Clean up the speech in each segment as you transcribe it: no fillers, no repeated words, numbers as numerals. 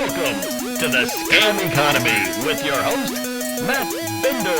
Welcome to the Scam Economy with your host, Matt Bender.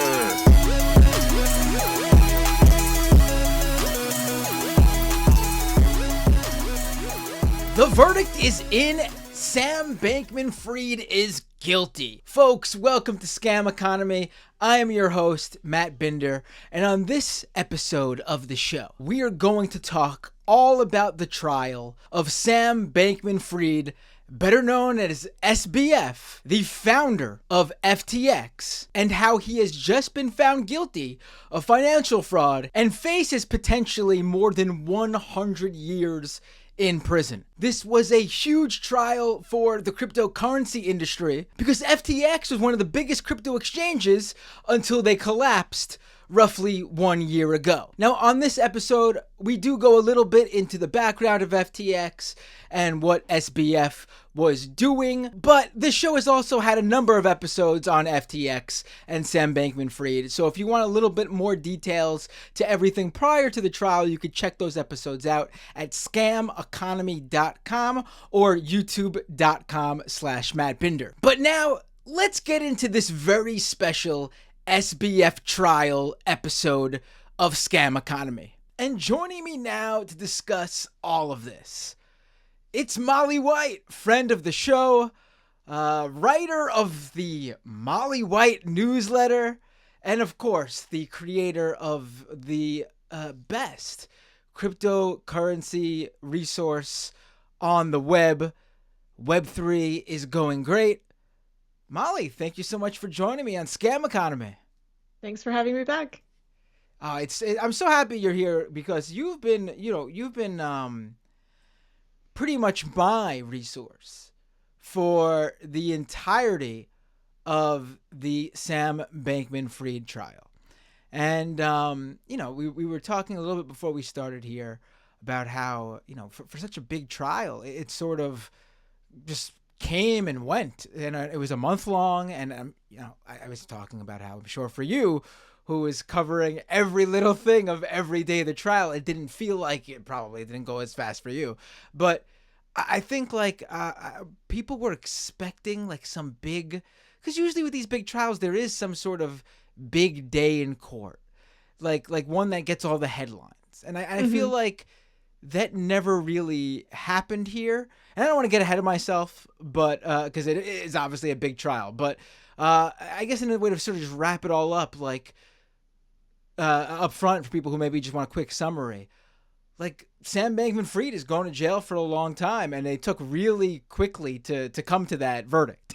The verdict is in. Sam Bankman-Fried is guilty. Folks, welcome to Scam Economy. I am your host, Matt Binder, and on this episode of the show, we are going to talk all about the trial of Sam Bankman-Fried, better known as SBF, the founder of FTX, and how he has just been found guilty of financial fraud and faces potentially more than 100 years in prison. This was a huge trial for the cryptocurrency industry because FTX was one of the biggest crypto exchanges until they collapsed roughly 1 year ago. Now, on this episode, we do go a little bit into the background of FTX and what SBF was doing, but this show has also had a number of episodes on FTX and Sam Bankman-Fried, so if you want a little bit more details to everything prior to the trial, you could check those episodes out at scameconomy.com or youtube.com/mattbinder. But now, let's get into this very special SBF trial episode of Scam Economy. And joining me now to discuss all of this, it's Molly White, friend of the show, writer of the Molly White newsletter, and of course, the creator of the best cryptocurrency resource on the web. Web3 is going great. Molly, thank you so much for joining me on Scam Economy. Thanks for having me back. I'm so happy you're here because you've been pretty much my resource for the entirety of the Sam Bankman-Fried trial. And, we were talking a little bit before we started here about how, for such a big trial, it sort of just came and went, and it was a month long. And I was talking about how I'm sure for you, who was covering every little thing of every day of the trial, it didn't feel like it probably didn't go as fast for you. But I think people were expecting some big, because usually with these big trials there is some sort of big day in court, like one that gets all the headlines, and I feel like that never really happened here. And I don't want to get ahead of myself, but because it is obviously a big trial. But I guess in a way to sort of just wrap it all up, up front for people who maybe just want a quick summary, Sam Bankman-Fried is going to jail for a long time, and they took really quickly to come to that verdict.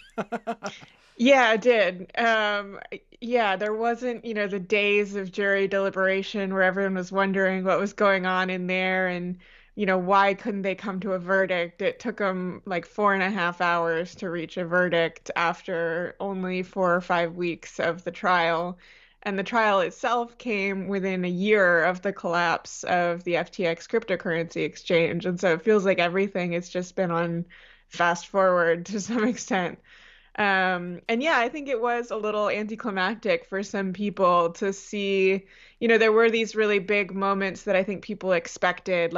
Yeah, it did. There wasn't, the days of jury deliberation where everyone was wondering what was going on in there and, why couldn't they come to a verdict? It took them 4.5 hours to reach a verdict after only 4 or 5 weeks of the trial. And the trial itself came within a year of the collapse of the FTX cryptocurrency exchange. And so it feels like everything has just been on fast forward to some extent. I think it was a little anticlimactic for some people to see, there were these really big moments that I think people expected,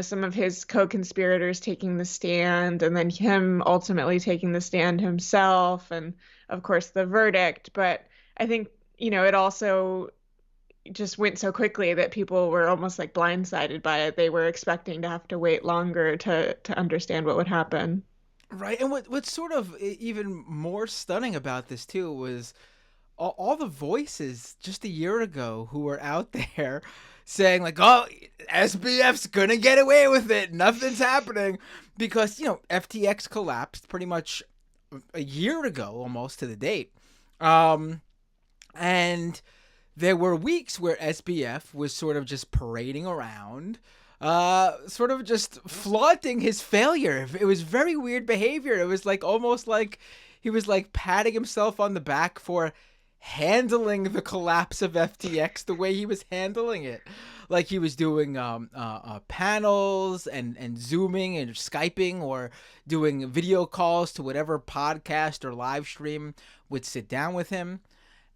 some of his co-conspirators taking the stand and then him ultimately taking the stand himself and, of course, the verdict. But I think, it also just went so quickly that people were almost blindsided by it. They were expecting to have to wait longer to understand what would happen. Right. And what's sort of even more stunning about this, too, was all the voices just a year ago who were out there saying SBF's going to get away with it. Nothing's happening because, FTX collapsed pretty much a year ago, almost to the date. And there were weeks where SBF was sort of just parading around, sort of just flaunting his failure. It was very weird behavior. It was almost like he was patting himself on the back for handling the collapse of FTX the way he was handling it. Like he was doing panels and Zooming and Skyping or doing video calls to whatever podcast or live stream would sit down with him.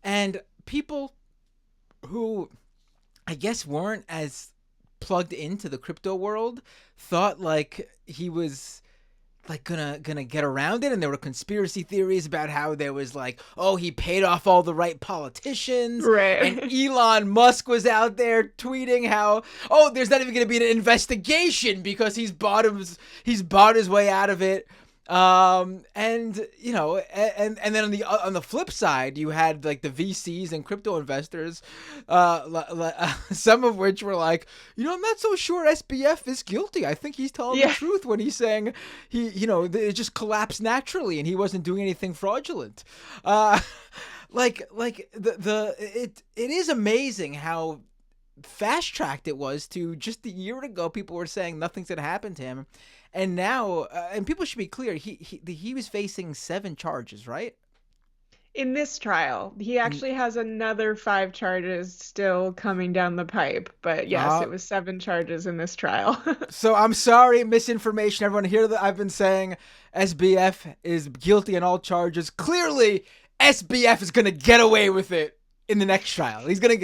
And people who I guess weren't as plugged into the crypto world thought he was gonna get around it, and there were conspiracy theories about how there was like, oh, he paid off all the right politicians, and Right. Elon Musk was out there tweeting how, oh, there's not even gonna be an investigation because he's bought his way out of it. And you know, and then on the flip side, you had like the VCs and crypto investors, some of which were like, you know, I'm not so sure SBF is guilty. I think he's telling the Yeah. truth when he's saying it just collapsed naturally and he wasn't doing anything fraudulent. It is amazing how fast tracked it was to just a year ago. People were saying nothing's gonna happen to him, and now, and people should be clear, he was facing 7 charges, right? In this trial, he And actually has another 5 charges still coming down the pipe. But yes, uh, it was 7 charges in this trial. so I'm sorry, misinformation. Everyone here that I've been saying SBF is guilty on all charges. Clearly, SBF is gonna get away with it in the next trial. He's gonna.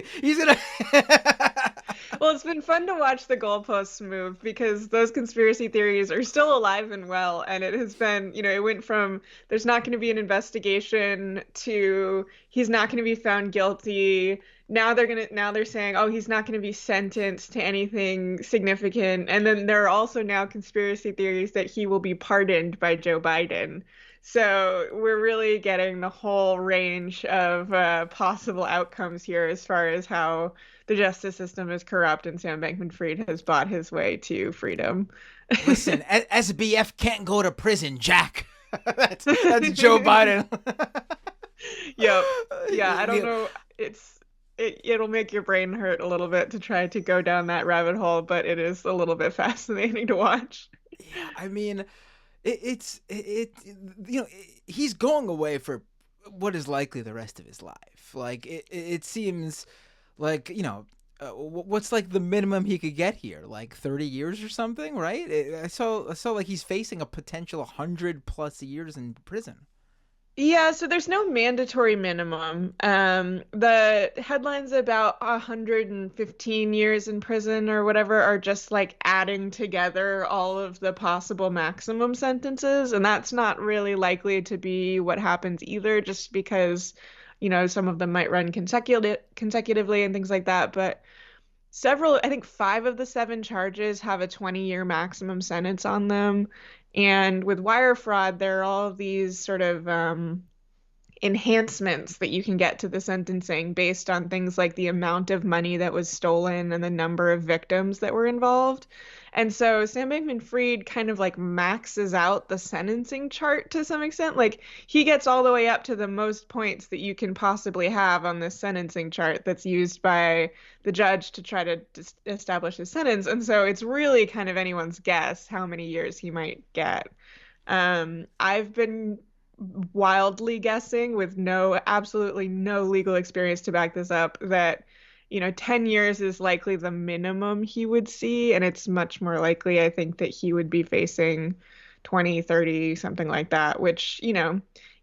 Well, it's been fun to watch the goalposts move because those conspiracy theories are still alive and well. And it has been, it went from there's not going to be an investigation to he's not going to be found guilty. Now they're saying, oh, he's not going to be sentenced to anything significant. And then there are also now conspiracy theories that he will be pardoned by Joe Biden. So we're really getting the whole range of possible outcomes here as far as how the justice system is corrupt and Sam Bankman-Fried has bought his way to freedom. Listen, SBF can't go to prison, Jack. That's Joe Biden. Yep. Yeah, I don't know. It'll make your brain hurt a little bit to try to go down that rabbit hole, but it is a little bit fascinating to watch. Yeah, I mean, he's going away for what is likely the rest of his life. Like it seems like, what's like the minimum he could get here, like 30 years or something, right? I saw like he's facing a potential 100+ years in prison. Yeah, so there's no mandatory minimum. The headlines about 115 years in prison or whatever are just like adding together all of the possible maximum sentences, and that's not really likely to be what happens either, just because, some of them might run consecutively and things like that. But I think 5 of the 7 charges have a 20-year maximum sentence on them. And with wire fraud, there are all of these sort of enhancements that you can get to the sentencing based on things like the amount of money that was stolen and the number of victims that were involved. And so Sam Bankman-Fried kind of like maxes out the sentencing chart to some extent. Like he gets all the way up to the most points that you can possibly have on this sentencing chart that's used by the judge to try to establish his sentence. And so it's really kind of anyone's guess how many years he might get. I've been wildly guessing with absolutely no legal experience to back this up that 10 years is likely the minimum he would see, and it's much more likely, I think, that he would be facing 20, 30, something like that, which,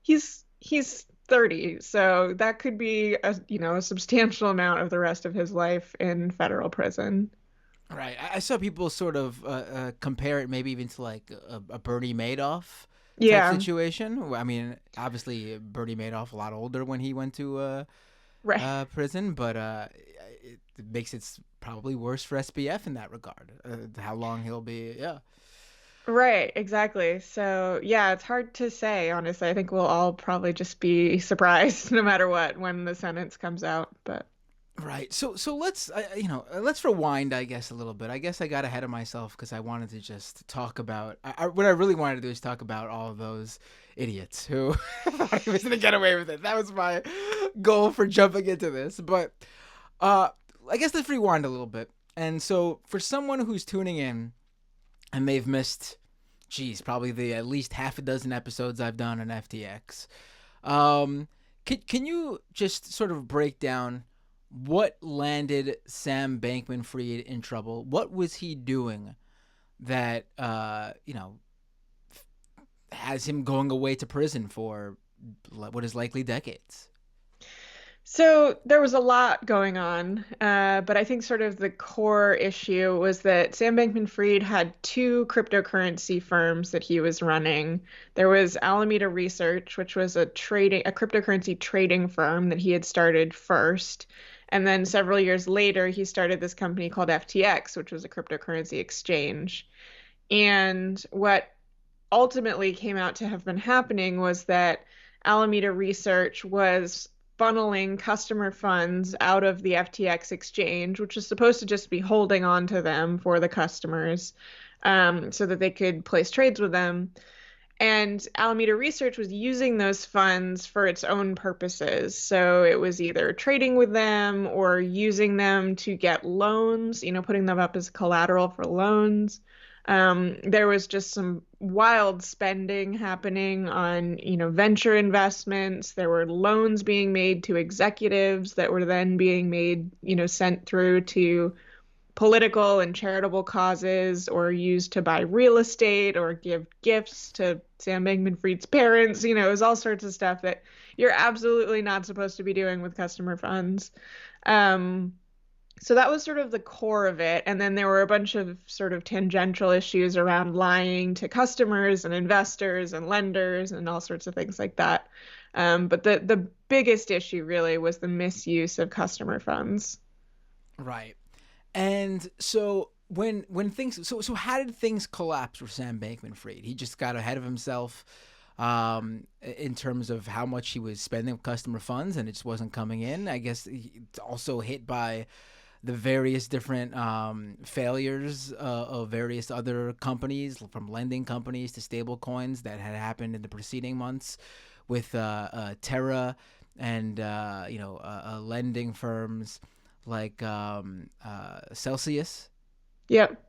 he's 30, so that could be a substantial amount of the rest of his life in federal prison. Right. I saw people sort of compare it maybe even to like a Bernie Madoff type Yeah, situation. I mean, obviously Bernie Madoff a lot older when he went to right. prison, but it makes it probably worse for SBF in that regard. How long he'll be, yeah. Right, exactly. So, yeah, it's hard to say, honestly. I think we'll all probably just be surprised no matter what when the sentence comes out, but Right. So let's let's rewind, I guess, a little bit. I guess I got ahead of myself because I wanted to just talk about what I really wanted to do is talk about all of those idiots who thought he was going to get away with it. That was my goal for jumping into this. But I guess let's rewind a little bit. And so for someone who's tuning in and they've missed, probably the at least half a dozen episodes I've done on FTX, can you just sort of break down what landed Sam Bankman-Fried in trouble? What was he doing that has him going away to prison for what is likely decades? So there was a lot going on, but I think sort of the core issue was that Sam Bankman-Fried had two cryptocurrency firms that he was running. There was Alameda Research, which was a cryptocurrency trading firm that he had started first. And then several years later, he started this company called FTX, which was a cryptocurrency exchange. And what ultimately came out to have been happening was that Alameda Research was funneling customer funds out of the FTX exchange, which is supposed to just be holding on to them for the customers, so that they could place trades with them. And Alameda Research was using those funds for its own purposes. So it was either trading with them or using them to get loans, putting them up as collateral for loans. There was just some wild spending happening on, venture investments. There were loans being made to executives that were then being made, sent through to political and charitable causes or used to buy real estate or give gifts to Sam Bankman-Fried's parents. It was all sorts of stuff that you're absolutely not supposed to be doing with customer funds. So that was sort of the core of it. And then there were a bunch of sort of tangential issues around lying to customers and investors and lenders and all sorts of things like that. But the biggest issue really was the misuse of customer funds. Right. And so when things so how did things collapse for Sam Bankman-Fried? He just got ahead of himself in terms of how much he was spending with customer funds, and it just wasn't coming in. I guess it's also hit by the various different failures of various other companies, from lending companies to stable coins, that had happened in the preceding months with Terra and lending firms like Celsius. Yep.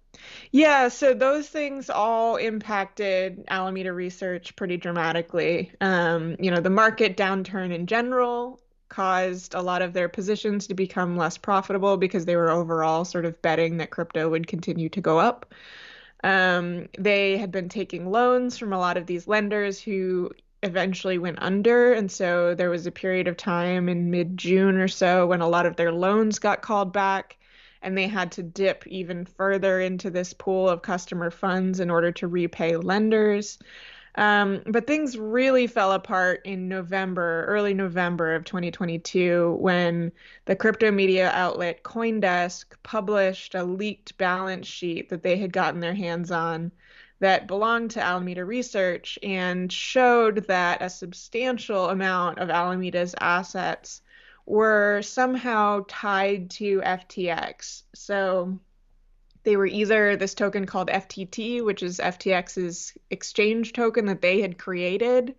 Yeah, so those things all impacted Alameda Research pretty dramatically. The market downturn in general caused a lot of their positions to become less profitable because they were overall sort of betting that crypto would continue to go up. They had been taking loans from a lot of these lenders who eventually went under. And so there was a period of time in mid-June or so when a lot of their loans got called back and they had to dip even further into this pool of customer funds in order to repay lenders. But things really fell apart in early November of 2022, when the crypto media outlet CoinDesk published a leaked balance sheet that they had gotten their hands on that belonged to Alameda Research and showed that a substantial amount of Alameda's assets were somehow tied to FTX. So they were either this token called FTT, which is FTX's exchange token that they had created,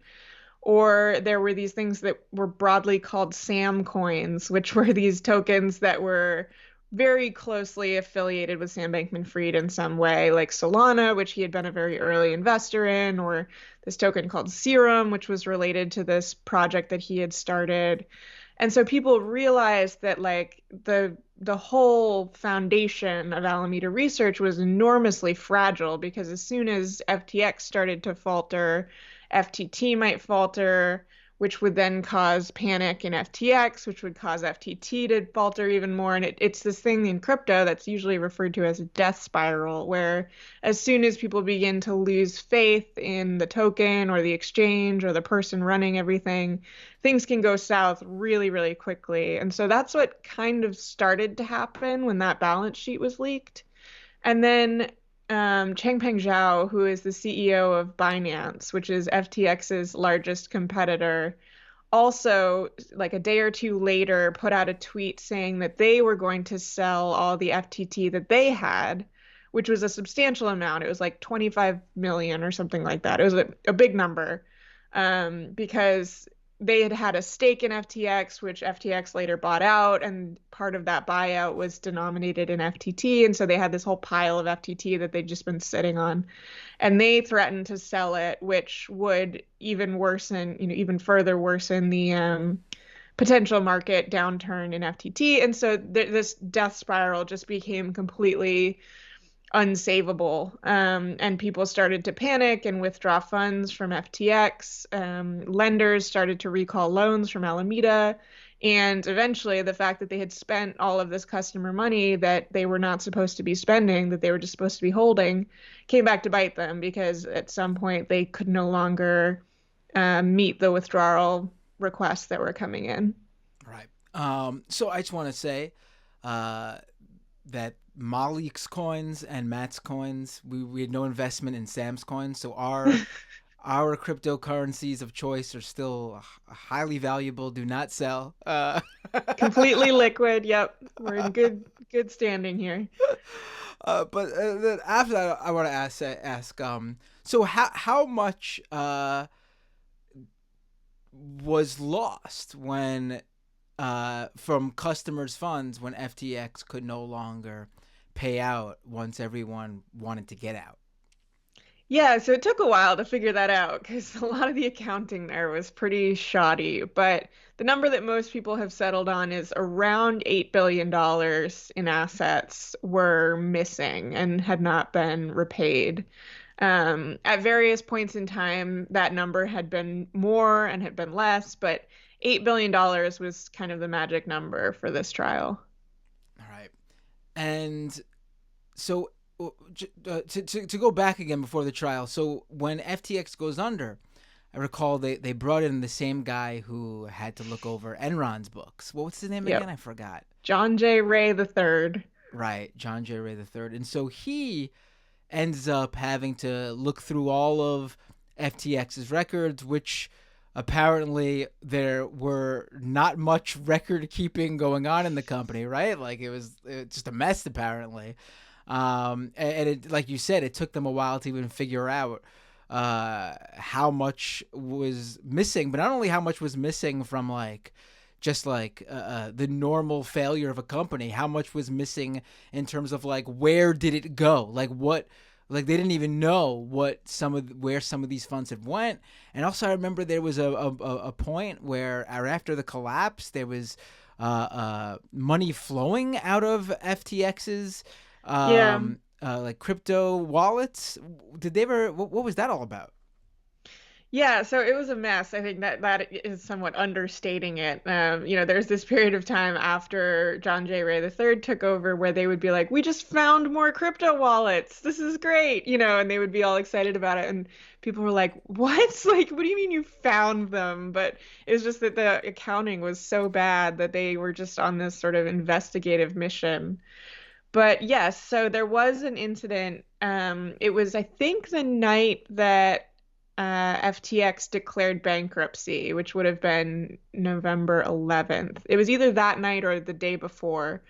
or there were these things that were broadly called Sam coins, which were these tokens that were very closely affiliated with Sam Bankman-Fried in some way, like Solana, which he had been a very early investor in, or this token called Serum, which was related to this project that he had started. And so people realized that like the whole foundation of Alameda Research was enormously fragile, because as soon as FTX started to falter, FTT might falter, which would then cause panic in FTX, which would cause FTT to falter even more. And it's this thing in crypto that's usually referred to as a death spiral, where as soon as people begin to lose faith in the token or the exchange or the person running everything, things can go south really, really quickly. And so that's what kind of started to happen when that balance sheet was leaked. And then Changpeng Zhao, who is the CEO of Binance, which is FTX's largest competitor, also, like a day or two later, put out a tweet saying that they were going to sell all the FTT that they had, which was a substantial amount. It was like 25 million or something like that. It was a big number, because they had had a stake in FTX, which FTX later bought out, and part of that buyout was denominated in FTT. And so they had this whole pile of FTT that they'd just been sitting on. And they threatened to sell it, which would even further worsen the potential market downturn in FTT. And so this death spiral just became completely unsavable. And people started to panic and withdraw funds from FTX. Lenders started to recall loans from Alameda. And eventually, the fact that they had spent all of this customer money that they were not supposed to be spending, that they were just supposed to be holding, came back to bite them because at some point they could no longer meet the withdrawal requests that were coming in. Right. So I just want to say uh, that Malik's coins and Matt's coins, we had no investment in Sam's coins, so our cryptocurrencies of choice are still highly valuable. Do not sell. Completely liquid. Yep. We're in good standing here. But then after that, I want to ask. So how much was lost when from customers' funds when FTX could no longer pay out once everyone wanted to get out? Yeah, so it took a while to figure that out because a lot of the accounting there was pretty shoddy. But the number that most people have settled on is around $8 billion dollars in assets were missing and had not been repaid. At various points in time, that number had been more and had been less, but $8 billion dollars was kind of the magic number for this trial. All right, and so to go back again before the trial. So when FTX goes under, I recall they brought in the same guy who had to look over Enron's books. What was his name again? Yep. I forgot. John J. Ray III. Right, John J. Ray III. And so he ends up having to look through all of FTX's records, which apparently there were not much record keeping going on in the company, right? Like it was just a mess apparently. And it, like you said, it took them a while to even figure out how much was missing, but not only how much was missing from like just like the normal failure of a company, how much was missing in terms of like where did it go, like what, like they didn't even know what where some of these funds had went. And also I remember there was a point where after the collapse there was money flowing out of FTX's Yeah. like crypto wallets. Did they ever? What was that all about? Yeah, so it was a mess. I think that is somewhat understating it. There's this period of time after John J. Ray III took over where they would be like, "We just found more crypto wallets. This is great," and they would be all excited about it. And people were like, "What? Like, what do you mean you found them?" But it was just that the accounting was so bad that they were just on this sort of investigative mission. But yes, so there was an incident. It was, I think, the night that FTX declared bankruptcy, which would have been November 11th. It was either that night or the day before.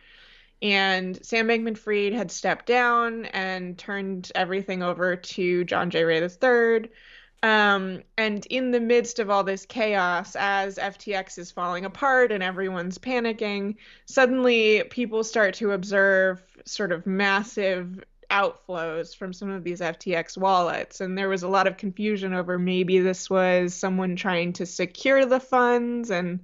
And Sam Bankman-Fried had stepped down and turned everything over to John J. Ray III. And in the midst of all this chaos, as FTX is falling apart and everyone's panicking, suddenly people start to observe sort of massive outflows from some of these FTX wallets. And there was a lot of confusion over maybe this was someone trying to secure the funds and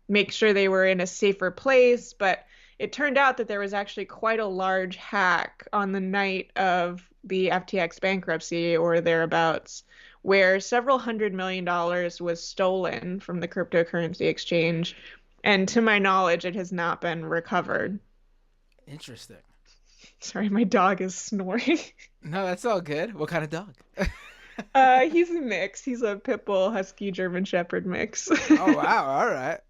make sure they were in a safer place. But it turned out that there was actually quite a large hack on the night of the FTX bankruptcy or thereabouts, where several $100 million was stolen from the cryptocurrency exchange. And to my knowledge, it has not been recovered. Interesting. Sorry, my dog is snoring. No, that's all good. What kind of dog? He's a mix. He's a pit bull husky German shepherd mix. Oh wow! All right.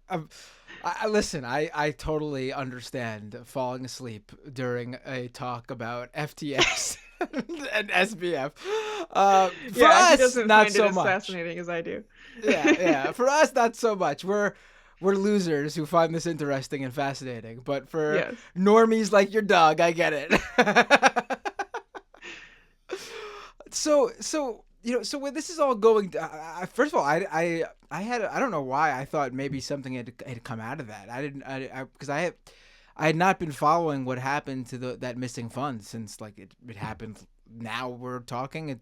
Listen. I totally understand falling asleep during a talk about FTX and SBF. For Yeah, he us, doesn't not find so it as much. fascinating as I do. Yeah. For us, not so much. We're losers who find this interesting and fascinating. But for Yes. normies like your dog, I get it. So when this is all going, first of all, I don't know why I thought maybe something had come out of that. Because I had not been following what happened to that missing fund since like it happened. Now we're talking.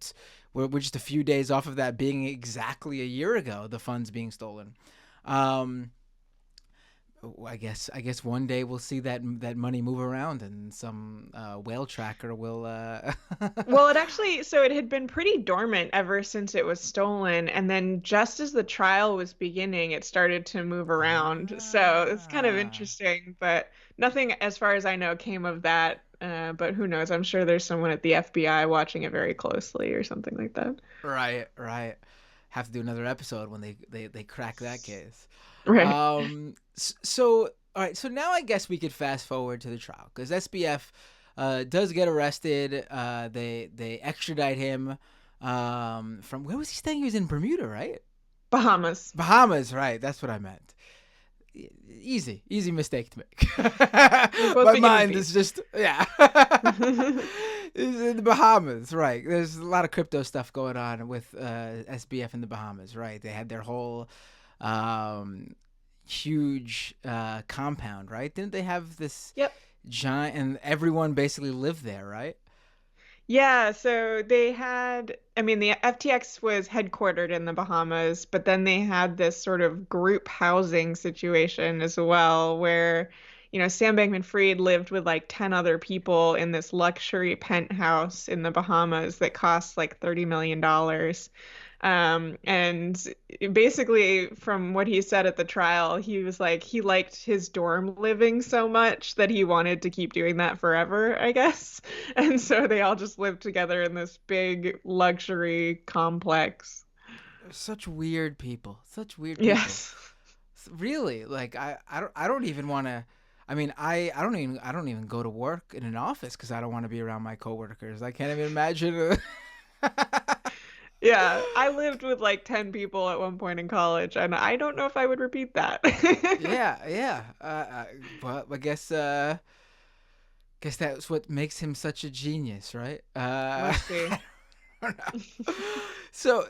We're just a few days off of that being exactly a year ago. The funds being stolen. I guess one day we'll see that money move around, and some whale tracker will. Well, it had been pretty dormant ever since it was stolen, and then just as the trial was beginning, it started to move around. So it's kind of Ah, interesting, but nothing, as far as I know, came of that. But who knows? I'm sure there's someone at the FBI watching it very closely or something like that. right, right. Have to do another episode when they crack that case. Right. So all right, so now I guess we could fast forward to the trial because SBF does get arrested. They extradite him from where was he staying? He was in Bermuda, right? Bahamas. Bahamas, right? That's what I meant. Easy mistake to make. We're both My beginning mind people. is just yeah. It's in the Bahamas, right? There's a lot of crypto stuff going on with SBF in the Bahamas, right? They had their whole um, huge compound, right? Didn't they have this Yep. giant, and everyone basically lived there, right? Yeah, so the FTX was headquartered in the Bahamas, but then they had this sort of group housing situation as well, where, Sam Bankman-Fried lived with like 10 other people in this luxury penthouse in the Bahamas that cost like $30 million. And basically, from what he said at the trial, he was like, he liked his dorm living so much that he wanted to keep doing that forever, I guess. And so they all just lived together in this big luxury complex. Such weird people. Such weird people. Yes. Really, like I don't even want to. I mean, I don't even go to work in an office because I don't want to be around my coworkers. I can't even imagine. Yeah, I lived with like 10 people at one point in college, and I don't know if I would repeat that. Yeah, yeah. Well, I guess that's what makes him such a genius, right? Must be. I don't know. So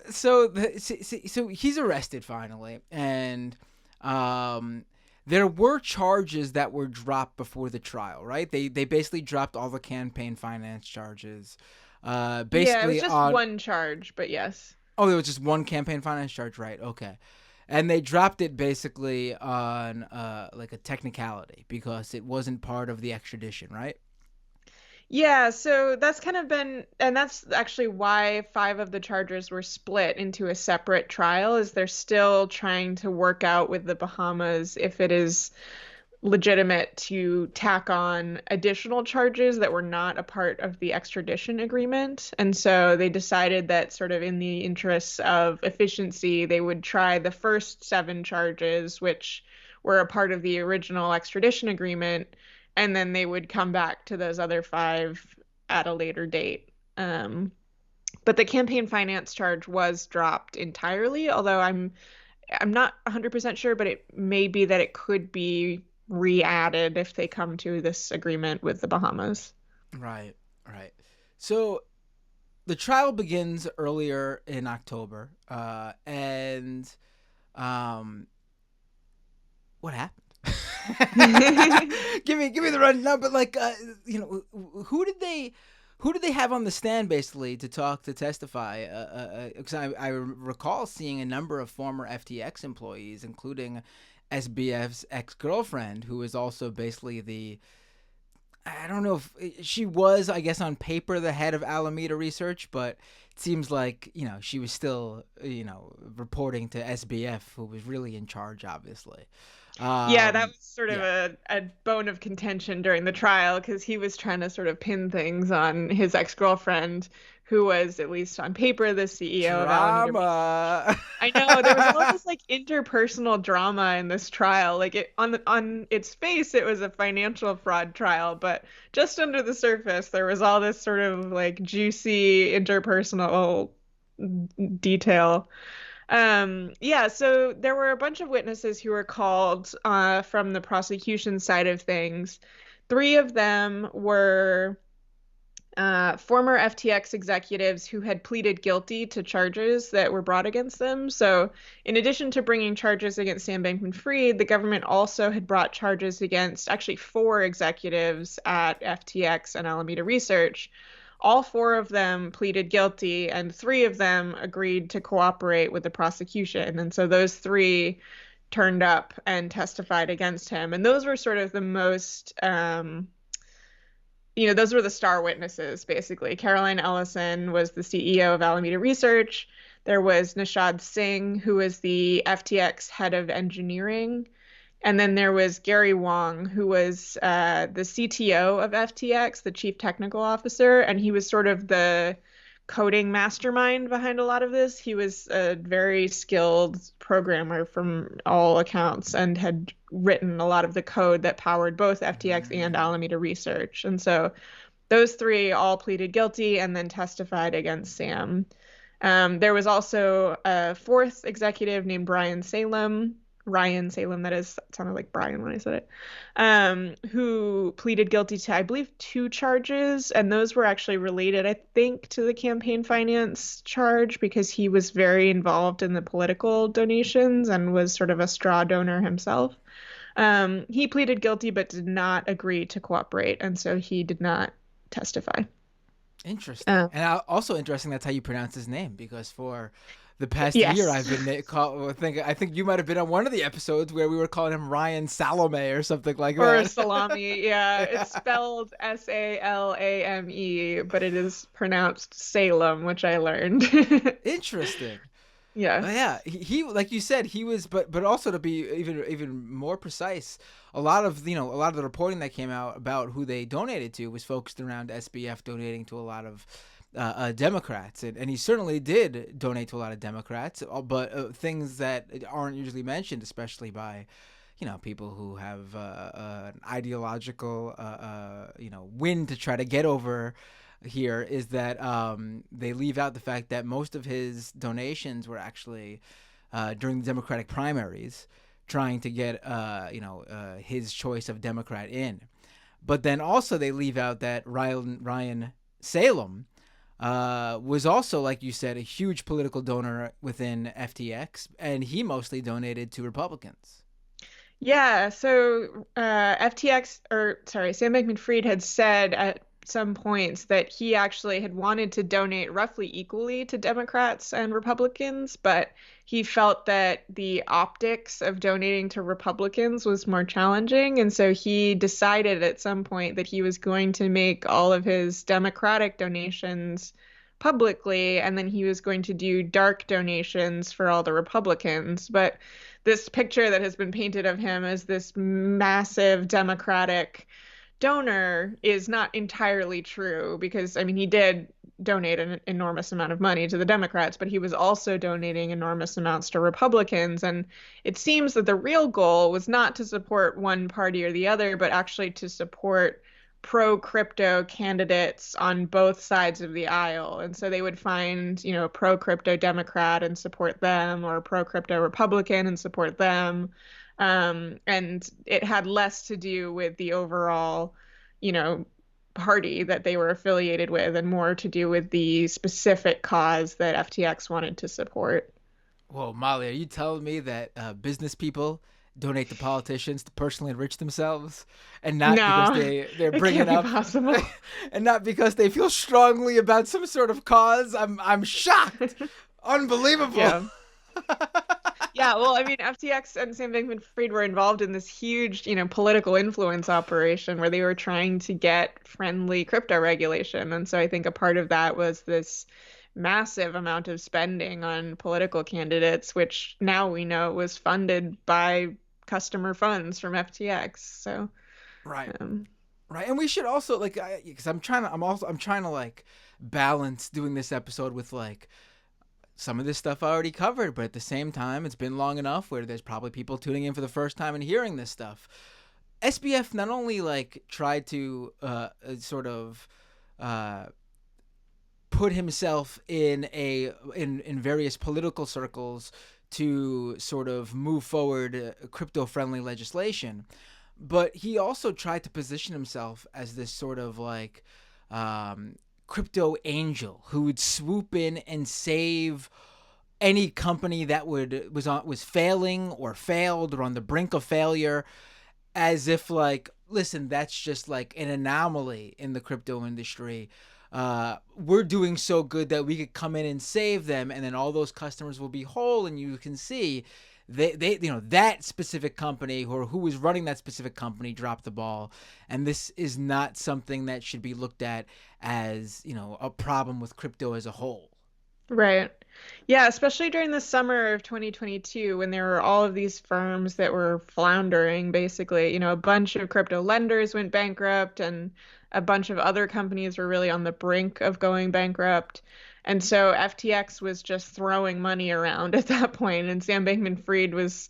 he's arrested finally, and um, there were charges that were dropped before the trial, right? They basically dropped all the campaign finance charges, Yeah, it was basically just on. one charge, but yes. Oh, there was just one campaign finance charge, right? Okay. And they dropped it basically on like a technicality because it wasn't part of the extradition, right? Yeah, so that's kind of been, and that's actually why five of the charges were split into a separate trial, is they're still trying to work out with the Bahamas if it is legitimate to tack on additional charges that were not a part of the extradition agreement. And so they decided that, sort of in the interests of efficiency, they would try the first seven charges, which were a part of the original extradition agreement, and then they would come back to those other five at a later date. But the campaign finance charge was dropped entirely, although I'm not 100% sure, but it may be that it could be re-added if they come to this agreement with the Bahamas. Right, right. So the trial begins earlier in October, and um, what happened? Give me the rundown. But like, who did they have on the stand basically to testify? Because I recall seeing a number of former FTX employees, including SBF's ex-girlfriend, who is also basically I don't know if she was, I guess, on paper the head of Alameda Research, but it seems like, she was still, reporting to SBF, who was really in charge, obviously. Yeah, that was sort of Yeah. a bone of contention during the trial because he was trying to sort of pin things on his ex-girlfriend, who was, at least on paper, the CEO of Alameda Research. Drama. I know there was all this like interpersonal drama in this trial. Like on its face, it was a financial fraud trial, but just under the surface, there was all this sort of like juicy interpersonal detail. Yeah, so there were a bunch of witnesses who were called from the prosecution side of things. Three of them were former FTX executives who had pleaded guilty to charges that were brought against them. So, in addition to bringing charges against Sam Bankman-Fried, the government also had brought charges against actually four executives at FTX and Alameda Research. All four of them pleaded guilty, and three of them agreed to cooperate with the prosecution. And so those three turned up and testified against him. And those were sort of the most, those were the star witnesses, basically. Caroline Ellison was the CEO of Alameda Research. There was Nishad Singh, who was the FTX head of engineering. And then there was Gary Wang, who was the CTO of FTX, the chief technical officer. And he was sort of the coding mastermind behind a lot of this. He was a very skilled programmer from all accounts and had written a lot of the code that powered both FTX and Alameda Research. And so those three all pleaded guilty and then testified against Sam. There was also a fourth executive named Ryan Salem, that is, that sounded like Brian when I said it, who pleaded guilty to, I believe, 2 charges. And those were actually related, I think, to the campaign finance charge because he was very involved in the political donations and was sort of a straw donor himself. He pleaded guilty but did not agree to cooperate. And so he did not testify. Interesting. And also interesting that's how you pronounce his name, because for the past year I've been I think you might have been on one of the episodes where we were calling him Ryan Salome or something like that. Or Salami, yeah. It's spelled Salame, but it is pronounced Salem, which I learned. Interesting. Yeah. Yeah, he like you said, he was, but also to be even more precise, a lot of the reporting that came out about who they donated to was focused around SBF donating to a lot of Democrats, and he certainly did donate to a lot of Democrats, but things that aren't usually mentioned, especially by people who have an ideological win to try to get over here, is that they leave out the fact that most of his donations were actually during the Democratic primaries, trying to get his choice of Democrat in. But then also they leave out that Ryan Salem was also, like you said, a huge political donor within FTX, and he mostly donated to Republicans. Yeah, so Sam Bankman-Fried had said at some points that he actually had wanted to donate roughly equally to Democrats and Republicans, but he felt that the optics of donating to Republicans was more challenging. And so he decided at some point that he was going to make all of his Democratic donations publicly, and then he was going to do dark donations for all the Republicans. But this picture that has been painted of him as this massive Democratic donor is not entirely true, because he did donate an enormous amount of money to the Democrats, but he was also donating enormous amounts to Republicans. And it seems that the real goal was not to support one party or the other, but actually to support pro-crypto candidates on both sides of the aisle. And so they would find, a pro-crypto Democrat and support them, or a pro-crypto Republican and support them. And it had less to do with the overall, party that they were affiliated with, and more to do with the specific cause that FTX wanted to support. Whoa, Molly, are you telling me that business people donate to politicians to personally enrich themselves, and not because they're bringing up possible. and not because they feel strongly about some sort of cause? I'm shocked. Unbelievable. Yeah. Yeah, well, FTX and Sam Bankman-Fried were involved in this huge, political influence operation where they were trying to get friendly crypto regulation. And so I think a part of that was this massive amount of spending on political candidates, which now we know was funded by customer funds from FTX. So, right. Right. And we should also, because I'm trying to balance doing this episode with some of this stuff I already covered, but at the same time, it's been long enough where there's probably people tuning in for the first time and hearing this stuff. SBF not only tried to put himself in various political circles to sort of move forward crypto-friendly legislation, but he also tried to position himself as this sort of crypto angel who would swoop in and save any company that was failing or failed or on the brink of failure, as if listen, that's just an anomaly in the crypto industry. We're doing so good that we could come in and save them, and then all those customers will be whole, and you can see they that specific company or who was running that specific company dropped the ball, and this is not something that should be looked at as a problem with crypto as a whole. Right. Yeah, especially during the summer of 2022 when there were all of these firms that were floundering, basically. A bunch of crypto lenders went bankrupt and a bunch of other companies were really on the brink of going bankrupt. And so FTX was just throwing money around at that point, and Sam Bankman-Fried was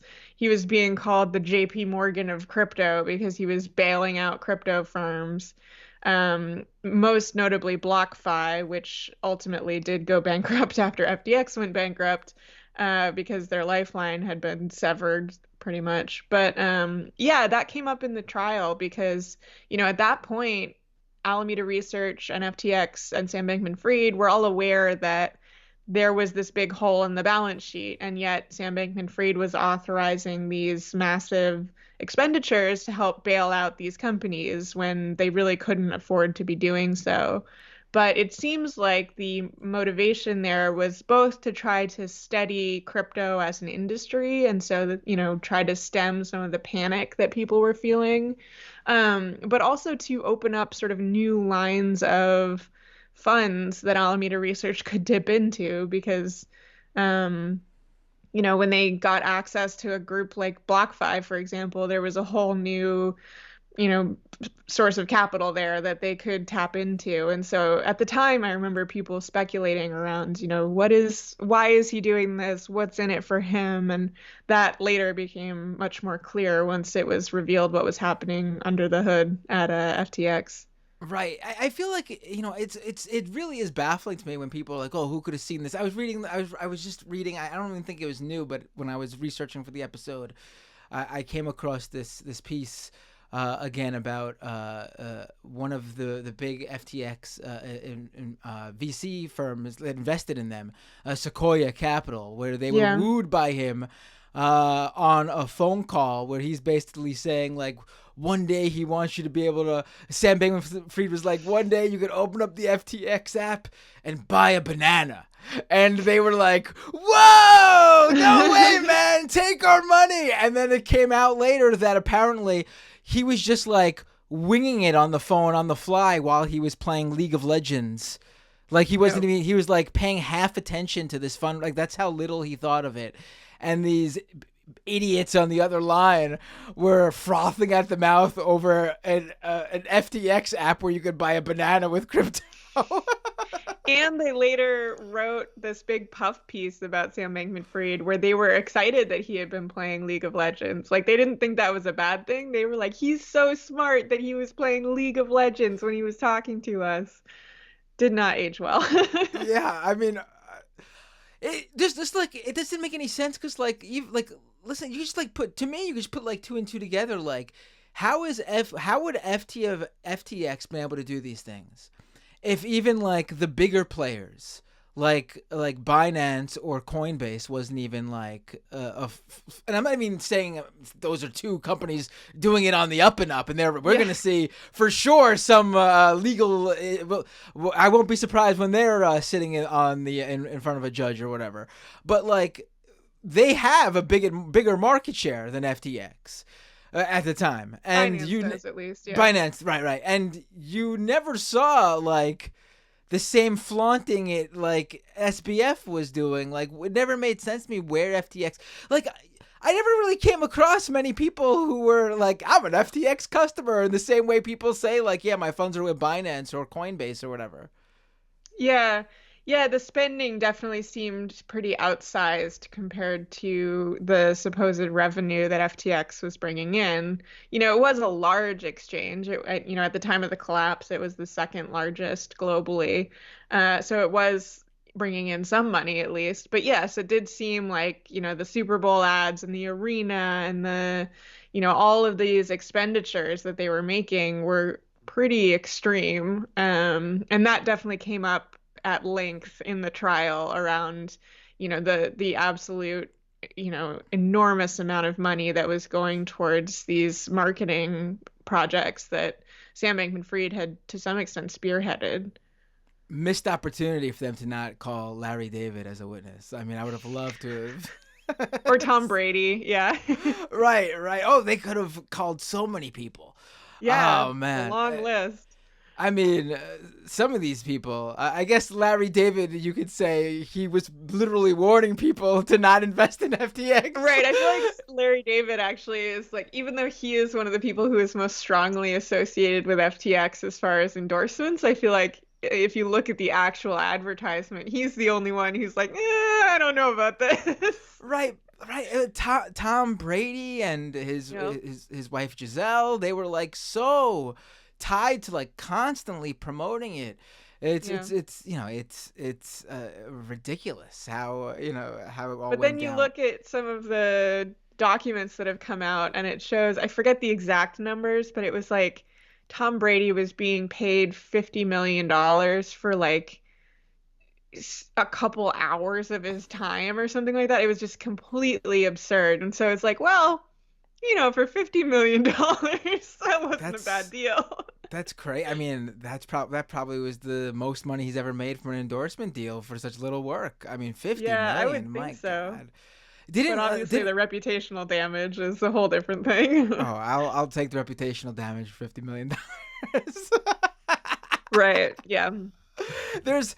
being called the JP Morgan of crypto because he was bailing out crypto firms. Most notably BlockFi, which ultimately did go bankrupt after FTX went bankrupt, because their lifeline had been severed pretty much. But yeah, that came up in the trial because, at that point, Alameda Research and FTX and Sam Bankman-Fried were all aware that there was this big hole in the balance sheet, and yet Sam Bankman-Fried was authorizing these massive expenditures to help bail out these companies when they really couldn't afford to be doing so. But it seems like the motivation there was both to try to steady crypto as an industry, and so that, try to stem some of the panic that people were feeling, but also to open up sort of new lines of funds that Alameda Research could dip into because, when they got access to a group like BlockFi, for example, there was a whole new, source of capital there that they could tap into. And so at the time, I remember people speculating around, why is he doing this? What's in it for him? And that later became much more clear once it was revealed what was happening under the hood at FTX. Right. I feel like it really is baffling to me when people are like, oh, who could have seen this? I was just reading. I don't even think it was new, but when I was researching for the episode, I came across this piece again about one of the big FTX VC firms that invested in them, Sequoia Capital, where they were wooed by him on a phone call where he's basically saying like, one day he wants you to be able to. Sam Bankman-Fried was like, one day you could open up the FTX app and buy a banana. And they were like, whoa, no way, man, take our money. And then it came out later that apparently he was just like winging it on the phone on the fly while he was playing League of Legends. Like he wasn't even, he was like paying half attention to this fun. Like that's how little he thought of it. And these idiots on the other line were frothing at the mouth over an FTX app where you could buy a banana with crypto. And they later wrote this big puff piece about Sam Bankman-Fried where they were excited that he had been playing League of Legends. Like, they didn't think that was a bad thing. They were like, he's so smart that he was playing League of Legends when he was talking to us. Did not age well. Yeah, I mean, it just like, it doesn't make any sense because, like, listen, you just like put, to me, you just put like two and two together. Like, how would FTX been able to do these things if even like the bigger players like Binance or Coinbase wasn't even like and I'm not even saying those are two companies doing it on the up and up, and we're gonna see for sure some legal. I won't be surprised when they're sitting in front of a judge or whatever. But like, they have a bigger market share than FTX. At the time, and Binance does, at least, yeah. Binance, right, and you never saw like the same flaunting it like SBF was doing. Like, it never made sense to me where FTX. Like, I never really came across many people who were like, I'm an FTX customer, in the same way people say like, yeah, my funds are with Binance or Coinbase or whatever. Yeah, the spending definitely seemed pretty outsized compared to the supposed revenue that FTX was bringing in. It was a large exchange. At the time of the collapse, it was the second largest globally. So it was bringing in some money at least. But yes, it did seem like, the Super Bowl ads and the arena and the, all of these expenditures that they were making were pretty extreme. And that definitely came up at length in the trial around, the absolute, enormous amount of money that was going towards these marketing projects that Sam Bankman-Fried had to some extent spearheaded. Missed opportunity for them to not call Larry David as a witness. I mean, I would have loved to have. Or Tom Brady. Yeah. Right, right. Oh, they could have called so many people. Yeah. Oh A man. long list. I mean, some of these people. I guess Larry David, you could say he was literally warning people to not invest in FTX. Right. I feel like Larry David actually is like, even though he is one of the people who is most strongly associated with FTX as far as endorsements, I feel like if you look at the actual advertisement, he's the only one who's like, I don't know about this. Right, right. Tom Brady and Yep. his wife Giselle, they were like so tied to like constantly promoting it. Yeah. It's ridiculous how how it all But went then you down. look at some of the documents that have come out, and it shows, I forget the exact numbers, but it was like Tom Brady was being paid $50 million for like a couple hours of his time or something like that. It was just completely absurd. And so it's like, well, for $50 million, that wasn't a bad That's deal. that's crazy. I mean, that probably was the most money he's ever made from an endorsement deal for such little work. I mean, 50 Yeah, I million. would think My so. God. But Didn't obviously did the reputational damage is a whole different thing. Oh, I'll take the reputational damage for $50 million. Right. Yeah. There's